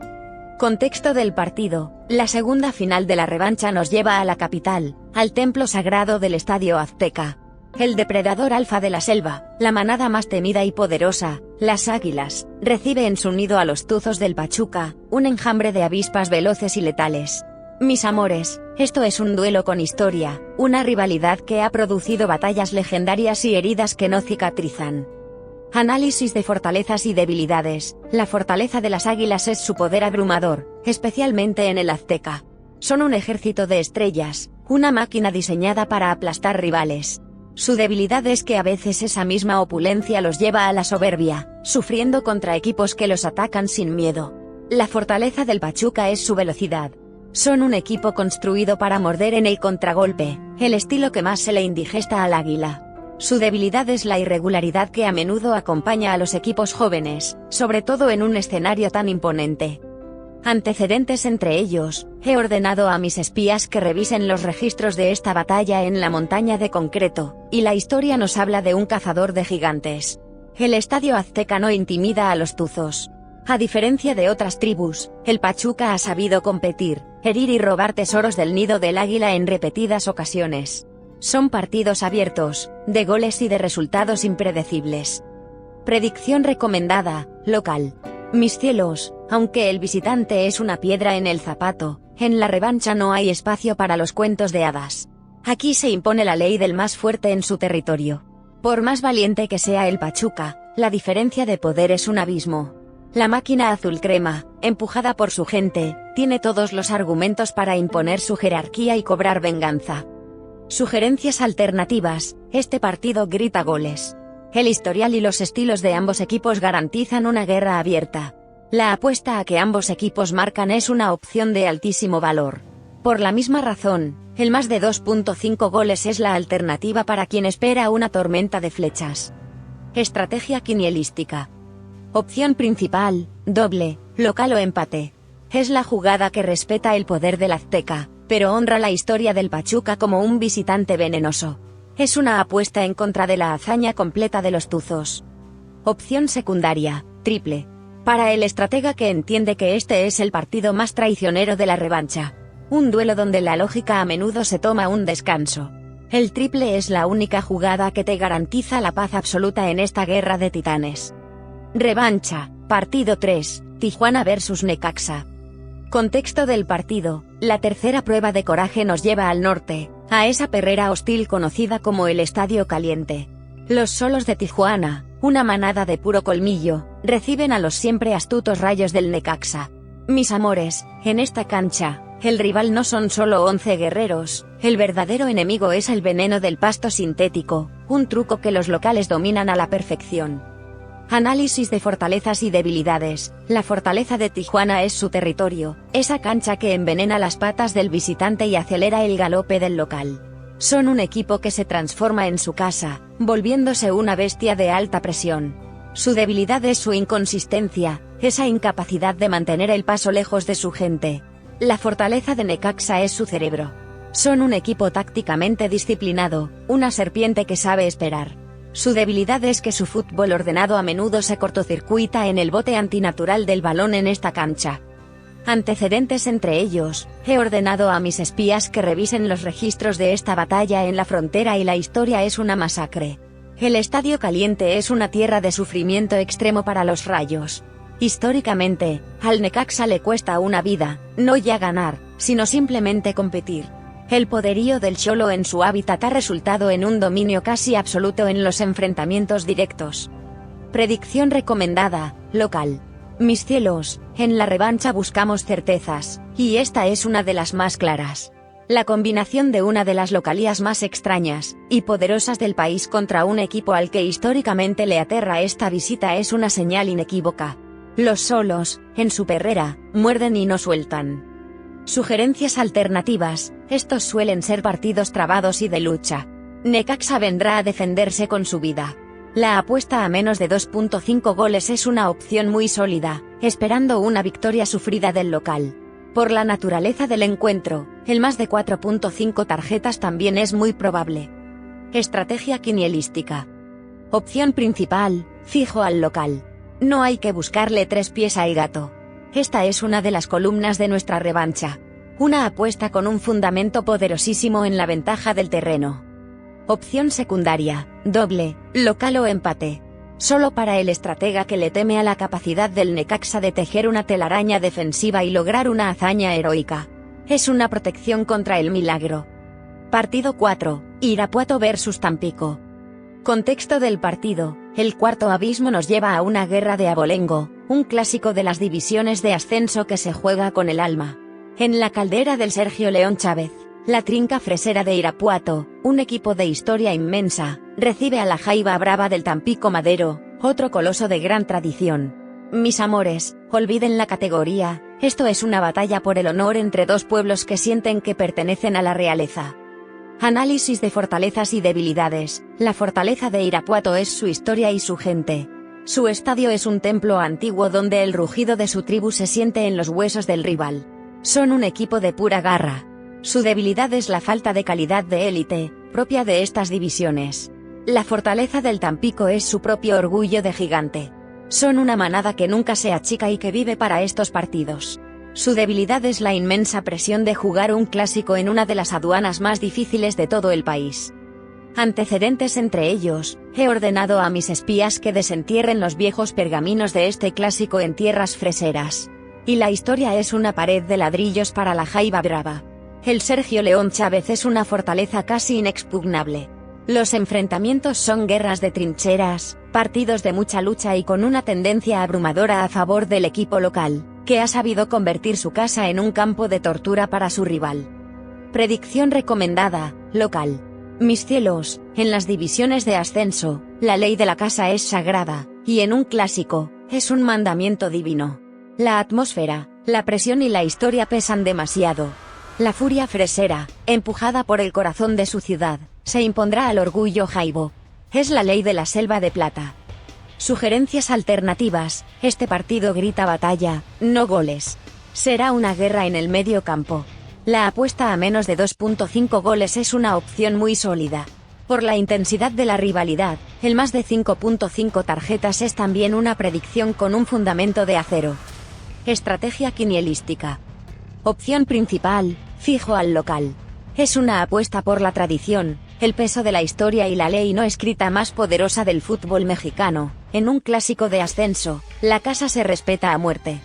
Contexto del partido: la segunda final de la revancha nos lleva a la capital, al templo sagrado del Estadio Azteca. El depredador alfa de la selva, la manada más temida y poderosa, las Águilas, recibe en su nido a los tuzos del Pachuca, un enjambre de avispas veloces y letales. Mis amores, esto es un duelo con historia, una rivalidad que ha producido batallas legendarias y heridas que no cicatrizan. Análisis de fortalezas y debilidades. La fortaleza de las Águilas es su poder abrumador, especialmente en el Azteca. Son un ejército de estrellas, una máquina diseñada para aplastar rivales. Su debilidad es que a veces esa misma opulencia los lleva a la soberbia, sufriendo contra equipos que los atacan sin miedo. La fortaleza del Pachuca es su velocidad. Son un equipo construido para morder en el contragolpe, el estilo que más se le indigesta al Águila. Su debilidad es la irregularidad que a menudo acompaña a los equipos jóvenes, sobre todo en un escenario tan imponente. Antecedentes entre ellos: he ordenado a mis espías que revisen los registros de esta batalla en la montaña de concreto, y la historia nos habla de un cazador de gigantes. El Estadio Azteca no intimida a los tuzos. A diferencia de otras tribus, el Pachuca ha sabido competir, herir y robar tesoros del nido del águila en repetidas ocasiones. Son partidos abiertos, de goles y de resultados impredecibles. Predicción recomendada: local. Mis cielos, aunque el visitante es una piedra en el zapato, en la revancha no hay espacio para los cuentos de hadas. Aquí se impone la ley del más fuerte en su territorio. Por más valiente que sea el Pachuca, la diferencia de poder es un abismo. La máquina azul crema, empujada por su gente, tiene todos los argumentos para imponer su jerarquía y cobrar venganza. Sugerencias alternativas: este partido grita goles. El historial y los estilos de ambos equipos garantizan una guerra abierta. La apuesta a que ambos equipos marcan es una opción de altísimo valor. Por la misma razón, el más de 2.5 goles es la alternativa para quien espera una tormenta de flechas. Estrategia quinielística. Opción principal: doble, local o empate. Es la jugada que respeta el poder del Azteca, pero honra la historia del Pachuca como un visitante venenoso. Es una apuesta en contra de la hazaña completa de los Tuzos. Opción secundaria, triple. Para el estratega que entiende que este es el partido más traicionero de la revancha. Un duelo donde la lógica a menudo se toma un descanso. El triple es la única jugada que te garantiza la paz absoluta en esta guerra de titanes. Revancha, partido 3, Tijuana vs Necaxa. Contexto del partido: la tercera prueba de coraje nos lleva al norte, a esa perrera hostil conocida como el Estadio Caliente. Los solos de Tijuana, una manada de puro colmillo, reciben a los siempre astutos Rayos del Necaxa. Mis amores, en esta cancha, el rival no son solo 11 guerreros, el verdadero enemigo es el veneno del pasto sintético, un truco que los locales dominan a la perfección. Análisis de fortalezas y debilidades. La fortaleza de Tijuana es su territorio, esa cancha que envenena las patas del visitante y acelera el galope del local. Son un equipo que se transforma en su casa, volviéndose una bestia de alta presión. Su debilidad es su inconsistencia, esa incapacidad de mantener el paso lejos de su gente. La fortaleza de Necaxa es su cerebro. Son un equipo tácticamente disciplinado, una serpiente que sabe esperar. Su debilidad es que su fútbol ordenado a menudo se cortocircuita en el bote antinatural del balón en esta cancha. Antecedentes entre ellos: he ordenado a mis espías que revisen los registros de esta batalla en la frontera y la historia es una masacre. El Estadio Caliente es una tierra de sufrimiento extremo para los Rayos. Históricamente, al Necaxa le cuesta una vida, no ya ganar, sino simplemente competir. El poderío del Cholo en su hábitat ha resultado en un dominio casi absoluto en los enfrentamientos directos. Predicción recomendada, local. Mis cielos, en la revancha buscamos certezas, y esta es una de las más claras. La combinación de una de las localías más extrañas y poderosas del país contra un equipo al que históricamente le aterra esta visita es una señal inequívoca. Los solos, en su perrera, muerden y no sueltan. Sugerencias alternativas: estos suelen ser partidos trabados y de lucha. Necaxa vendrá a defenderse con su vida. La apuesta a menos de 2.5 goles es una opción muy sólida, esperando una victoria sufrida del local. Por la naturaleza del encuentro, el más de 4.5 tarjetas también es muy probable. Estrategia quinielística. Opción principal: fijo al local. No hay que buscarle tres pies al gato. Esta es una de las columnas de nuestra revancha. Una apuesta con un fundamento poderosísimo en la ventaja del terreno. Opción secundaria: doble, local o empate. Solo para el estratega que le teme a la capacidad del Necaxa de tejer una telaraña defensiva y lograr una hazaña heroica. Es una protección contra el milagro. Partido 4, Irapuato vs Tampico. Contexto del partido: el cuarto abismo nos lleva a una guerra de abolengo, un clásico de las divisiones de ascenso que se juega con el alma. En la caldera del Sergio León Chávez, la trinca fresera de Irapuato, un equipo de historia inmensa, recibe a la Jaiba Brava del Tampico Madero, otro coloso de gran tradición. Mis amores, olviden la categoría, esto es una batalla por el honor entre dos pueblos que sienten que pertenecen a la realeza. Análisis de fortalezas y debilidades. La fortaleza de Irapuato es su historia y su gente. Su estadio es un templo antiguo donde el rugido de su tribu se siente en los huesos del rival. Son un equipo de pura garra. Su debilidad es la falta de calidad de élite, propia de estas divisiones. La fortaleza del Tampico es su propio orgullo de gigante. Son una manada que nunca se achica y que vive para estos partidos. Su debilidad es la inmensa presión de jugar un clásico en una de las aduanas más difíciles de todo el país. Antecedentes entre ellos: he ordenado a mis espías que desentierren los viejos pergaminos de este clásico en tierras freseras. Y la historia es una pared de ladrillos para la Jaiba Brava. El Sergio León Chávez es una fortaleza casi inexpugnable. Los enfrentamientos son guerras de trincheras, partidos de mucha lucha y con una tendencia abrumadora a favor del equipo local, que ha sabido convertir su casa en un campo de tortura para su rival. Predicción recomendada, local. Mis cielos, en las divisiones de ascenso, la ley de la casa es sagrada, y en un clásico, es un mandamiento divino. La atmósfera, la presión y la historia pesan demasiado. La furia fresera, empujada por el corazón de su ciudad, se impondrá al orgullo jaibo. Es la ley de la selva de plata. Sugerencias alternativas: este partido grita batalla, no goles. Será una guerra en el medio campo. La apuesta a menos de 2.5 goles es una opción muy sólida. Por la intensidad de la rivalidad, el más de 5.5 tarjetas es también una predicción con un fundamento de acero. Estrategia quinielística. Opción principal, fijo al local. Es una apuesta por la tradición, el peso de la historia y la ley no escrita más poderosa del fútbol mexicano. En un clásico de ascenso, la casa se respeta a muerte.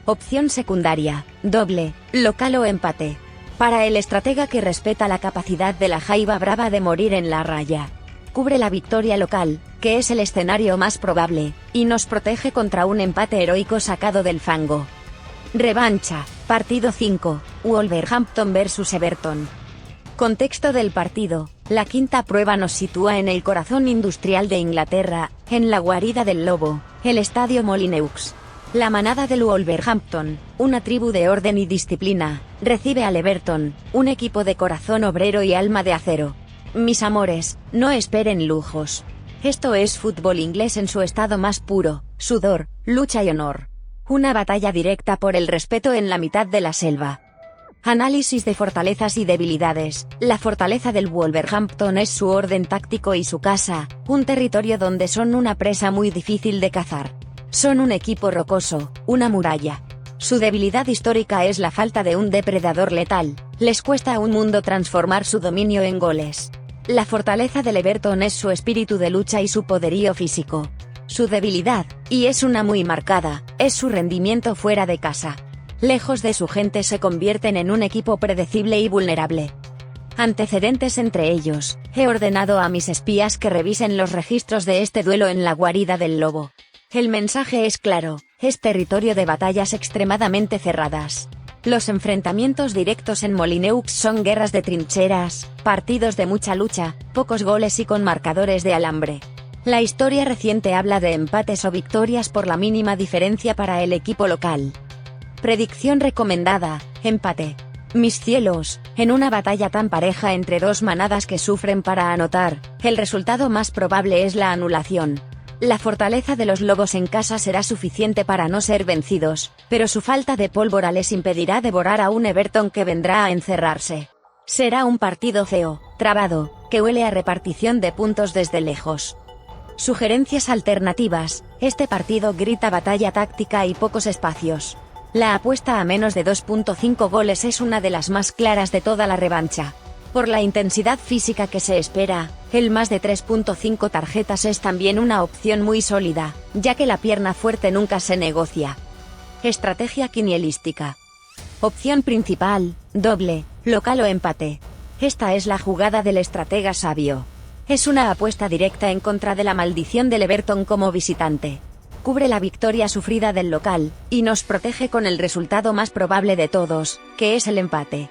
Opción secundaria, doble, local o empate. Para el estratega que respeta la capacidad de la Jaiba Brava de morir en la raya. Cubre la victoria local, que es el escenario más probable, y nos protege contra un empate heroico sacado del fango. Revancha, partido 5, Wolverhampton vs Everton. Contexto del partido. La quinta prueba nos sitúa en el corazón industrial de Inglaterra, en la guarida del lobo, el estadio Molineux. La manada del Wolverhampton, una tribu de orden y disciplina, recibe al Everton, un equipo de corazón obrero y alma de acero. Mis amores, no esperen lujos. Esto es fútbol inglés en su estado más puro, sudor, lucha y honor. Una batalla directa por el respeto en la mitad de la selva. Análisis de fortalezas y debilidades. La fortaleza del Wolverhampton es su orden táctico y su casa, un territorio donde son una presa muy difícil de cazar. Son un equipo rocoso, una muralla. Su debilidad histórica es la falta de un depredador letal, les cuesta un mundo transformar su dominio en goles. La fortaleza del Everton es su espíritu de lucha y su poderío físico. Su debilidad, y es una muy marcada, es su rendimiento fuera de casa. Lejos de su gente se convierten en un equipo predecible y vulnerable. Antecedentes entre ellos, he ordenado a mis espías que revisen los registros de este duelo en la guarida del lobo. El mensaje es claro, es territorio de batallas extremadamente cerradas. Los enfrentamientos directos en Molineux son guerras de trincheras, partidos de mucha lucha, pocos goles y con marcadores de alambre. La historia reciente habla de empates o victorias por la mínima diferencia para el equipo local. Predicción recomendada, empate. Mis cielos, en una batalla tan pareja entre dos manadas que sufren para anotar, el resultado más probable es la anulación. La fortaleza de los lobos en casa será suficiente para no ser vencidos, pero su falta de pólvora les impedirá devorar a un Everton que vendrá a encerrarse. Será un partido feo, trabado, que huele a repartición de puntos desde lejos. Sugerencias alternativas, este partido grita batalla táctica y pocos espacios. La apuesta a menos de 2.5 goles es una de las más claras de toda la revancha. Por la intensidad física que se espera, el más de 3.5 tarjetas es también una opción muy sólida, ya que la pierna fuerte nunca se negocia. Estrategia quinielística. Opción principal, doble, local o empate. Esta es la jugada del estratega sabio. Es una apuesta directa en contra de la maldición del Everton como visitante. Cubre la victoria sufrida del local, y nos protege con el resultado más probable de todos, que es el empate.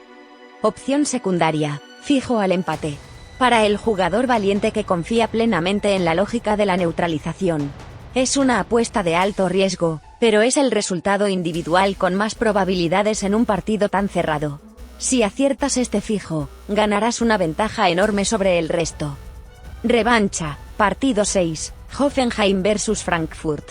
Opción secundaria, fijo al empate. Para el jugador valiente que confía plenamente en la lógica de la neutralización. Es una apuesta de alto riesgo, pero es el resultado individual con más probabilidades en un partido tan cerrado. Si aciertas este fijo, ganarás una ventaja enorme sobre el resto. Revancha, partido 6, Hoffenheim vs Frankfurt.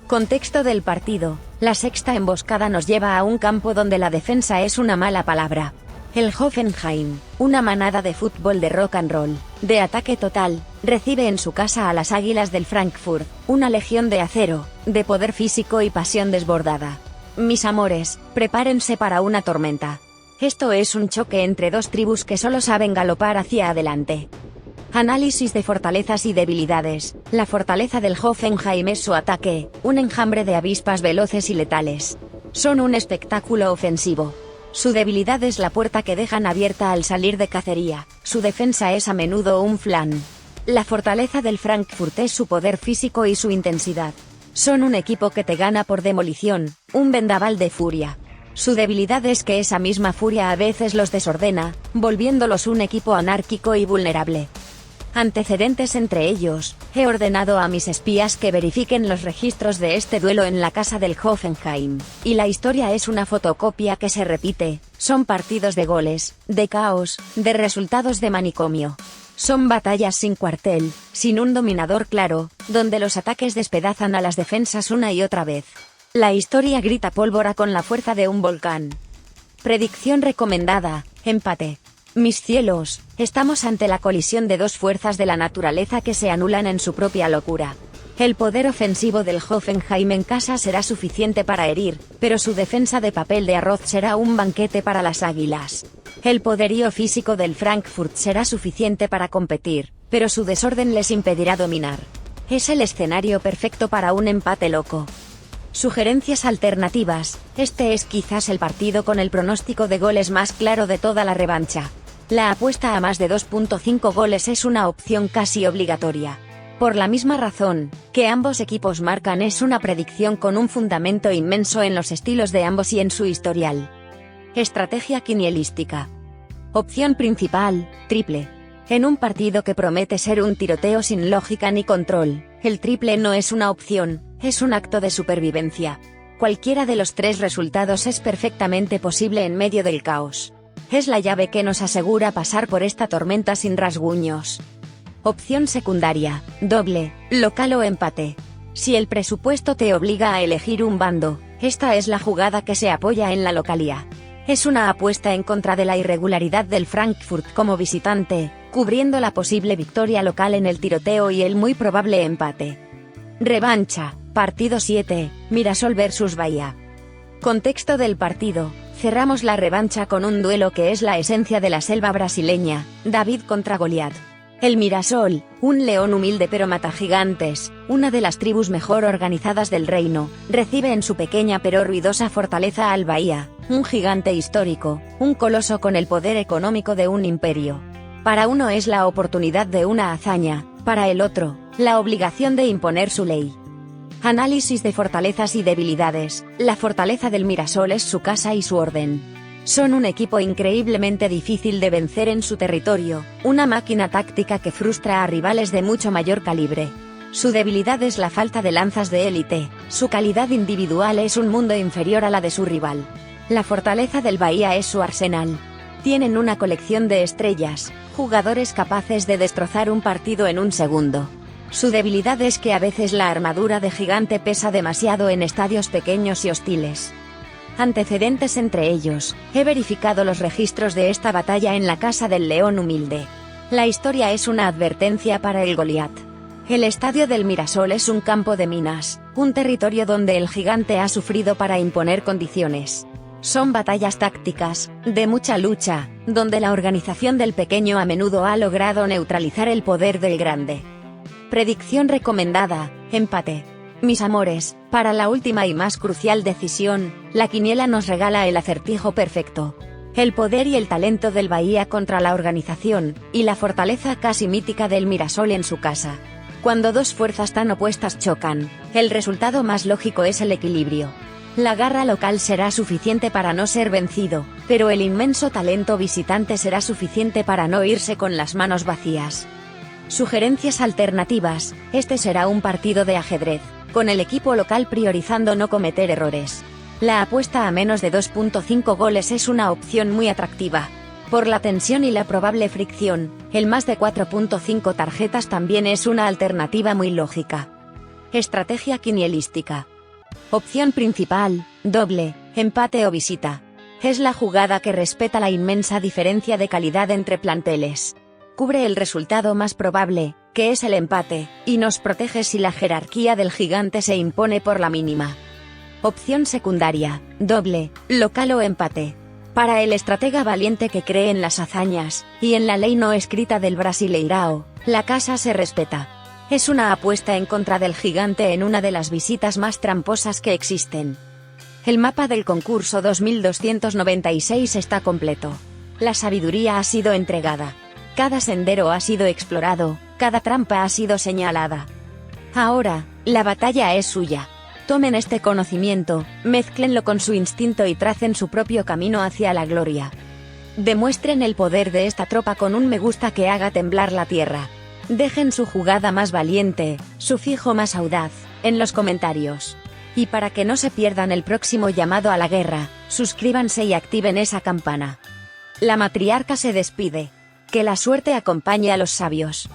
Contexto del partido, la sexta emboscada nos lleva a un campo donde la defensa es una mala palabra. El Hoffenheim, una manada de fútbol de rock and roll, de ataque total, recibe en su casa a las Águilas del Frankfurt, una legión de acero, de poder físico y pasión desbordada. Mis amores, prepárense para una tormenta. Esto es un choque entre dos tribus que solo saben galopar hacia adelante. Análisis de fortalezas y debilidades. La fortaleza del Hoffenheim es su ataque, un enjambre de avispas veloces y letales. Son un espectáculo ofensivo. Su debilidad es la puerta que dejan abierta al salir de cacería, su defensa es a menudo un flan. La fortaleza del Frankfurt es su poder físico y su intensidad. Son un equipo que te gana por demolición, un vendaval de furia. Su debilidad es que esa misma furia a veces los desordena, volviéndolos un equipo anárquico y vulnerable. Antecedentes entre ellos, he ordenado a mis espías que verifiquen los registros de este duelo en la casa del Hoffenheim, y la historia es una fotocopia que se repite, son partidos de goles, de caos, de resultados de manicomio. Son batallas sin cuartel, sin un dominador claro, donde los ataques despedazan a las defensas una y otra vez. La historia grita pólvora con la fuerza de un volcán. Predicción recomendada, empate. Mis cielos, estamos ante la colisión de dos fuerzas de la naturaleza que se anulan en su propia locura. El poder ofensivo del Hoffenheim en casa será suficiente para herir, pero su defensa de papel de arroz será un banquete para las águilas. El poderío físico del Frankfurt será suficiente para competir, pero su desorden les impedirá dominar. Es el escenario perfecto para un empate loco. Sugerencias alternativas, este es quizás el partido con el pronóstico de goles más claro de toda la revancha. La apuesta a más de 2.5 goles es una opción casi obligatoria. Por la misma razón, que ambos equipos marcan es una predicción con un fundamento inmenso en los estilos de ambos y en su historial. Estrategia quinielística. Opción principal, triple. En un partido que promete ser un tiroteo sin lógica ni control, el triple no es una opción, es un acto de supervivencia. Cualquiera de los tres resultados es perfectamente posible en medio del caos. Es la llave que nos asegura pasar por esta tormenta sin rasguños. Opción secundaria, doble, local o empate. Si el presupuesto te obliga a elegir un bando, esta es la jugada que se apoya en la localía. Es una apuesta en contra de la irregularidad del Frankfurt como visitante, cubriendo la posible victoria local en el tiroteo y el muy probable empate. Revancha, partido 7, Mirasol vs Bahía. Contexto del partido, cerramos la revancha con un duelo que es la esencia de la selva brasileña, David contra Goliat. El Mirasol, un león humilde pero matagigantes, una de las tribus mejor organizadas del reino, recibe en su pequeña pero ruidosa fortaleza al Bahía, un gigante histórico, un coloso con el poder económico de un imperio. Para uno es la oportunidad de una hazaña, para el otro, la obligación de imponer su ley. Análisis de fortalezas y debilidades. La fortaleza del Mirasol es su casa y su orden. Son un equipo increíblemente difícil de vencer en su territorio, una máquina táctica que frustra a rivales de mucho mayor calibre. Su debilidad es la falta de lanzas de élite, su calidad individual es un mundo inferior a la de su rival. La fortaleza del Bahía es su arsenal. Tienen una colección de estrellas, jugadores capaces de destrozar un partido en un segundo. Su debilidad es que a veces la armadura de gigante pesa demasiado en estadios pequeños y hostiles. Antecedentes entre ellos, he verificado los registros de esta batalla en la casa del león humilde. La historia es una advertencia para el Goliat. El estadio del Mirasol es un campo de minas, un territorio donde el gigante ha sufrido para imponer condiciones. Son batallas tácticas, de mucha lucha, donde la organización del pequeño a menudo ha logrado neutralizar el poder del grande. Predicción recomendada, empate. Mis amores, para la última y más crucial decisión, la quiniela nos regala el acertijo perfecto. El poder y el talento del Bahía contra la organización, y la fortaleza casi mítica del Mirasol en su casa. Cuando dos fuerzas tan opuestas chocan, el resultado más lógico es el equilibrio. La garra local será suficiente para no ser vencido, pero el inmenso talento visitante será suficiente para no irse con las manos vacías. Sugerencias alternativas, este será un partido de ajedrez, con el equipo local priorizando no cometer errores. La apuesta a menos de 2.5 goles es una opción muy atractiva. Por la tensión y la probable fricción, el más de 4.5 tarjetas también es una alternativa muy lógica. Estrategia quinielística. Opción principal, doble, empate o visita. Es la jugada que respeta la inmensa diferencia de calidad entre planteles. Cubre el resultado más probable, que es el empate, y nos protege si la jerarquía del gigante se impone por la mínima. Opción secundaria, doble, local o empate. Para el estratega valiente que cree en las hazañas, y en la ley no escrita del Brasileirao, la casa se respeta. Es una apuesta en contra del gigante en una de las visitas más tramposas que existen. El mapa del concurso 2296 está completo. La sabiduría ha sido entregada. Cada sendero ha sido explorado, cada trampa ha sido señalada. Ahora, la batalla es suya. Tomen este conocimiento, mézclenlo con su instinto y tracen su propio camino hacia la gloria. Demuestren el poder de esta tropa con un me gusta que haga temblar la tierra. Dejen su jugada más valiente, su fijo más audaz, en los comentarios. Y para que no se pierdan el próximo llamado a la guerra, suscríbanse y activen esa campana. La matriarca se despide. Que la suerte acompañe a los sabios.